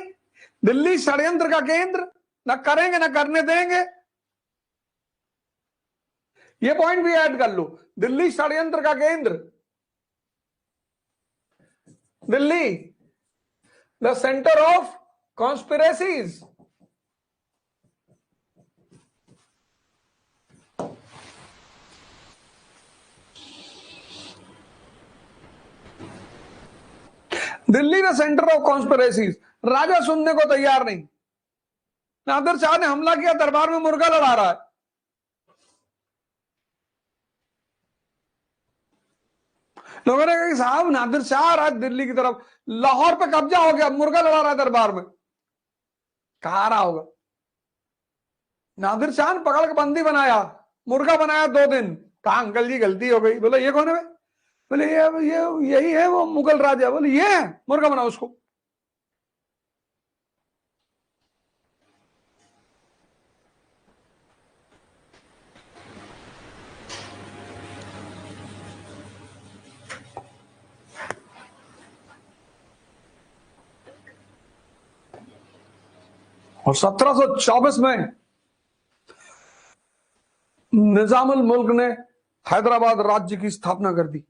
A: दिल्ली षड्यंत्र का केंद्र, न करेंगे न करने देंगे। ये पॉइंट भी ऐड कर लो, दिल्ली षड्यंत्र का केंद्र, Delhi the centre of conspiracies. Delhi the centre of conspiracies. राजा सुनने को तैयार नहीं। नादिर शाह ने हमला किया, दरबार में मुर्गा लड़ा रहा है। लोगों ने कहा कि साहब नादिर शाह आ रहा है दिल्ली की तरफ, लाहौर पे कब्जा हो गया, मुर्गा लड़ा रहा है दरबार में। कहा रहा होगा नादिर शाह ने पकड़ के बंदी बनाया, मुर्गा बनाया 2 दिन। कहा अंकल जी गलती हो गई। बोले ये कौन है? बोले ये यही है वो मुगल राजा। बोले ये है, मुर्गा बनाओ उसको। और 1724 में निजामुल मुल्क ने हैदराबाद राज्य की स्थापना कर दी।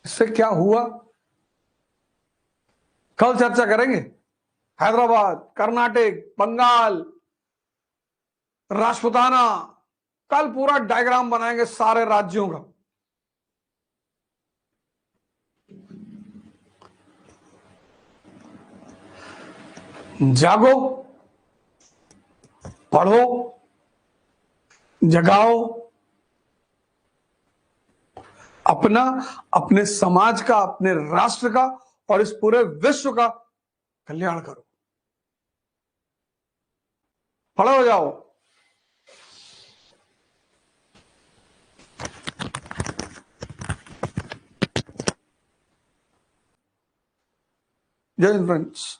A: इससे क्या हुआ कल चर्चा करेंगे। हैदराबाद, कर्नाटक, बंगाल, राजपुताना, कल पूरा डायग्राम बनाएंगे सारे राज्यों का। जागो, पढ़ो, जगाओ, अपना, अपने समाज का, अपने राष्ट्र का और इस पूरे विश्व का कल्याण करो। खड़े हो जाओ। जय हिंद फ्रेंड्स।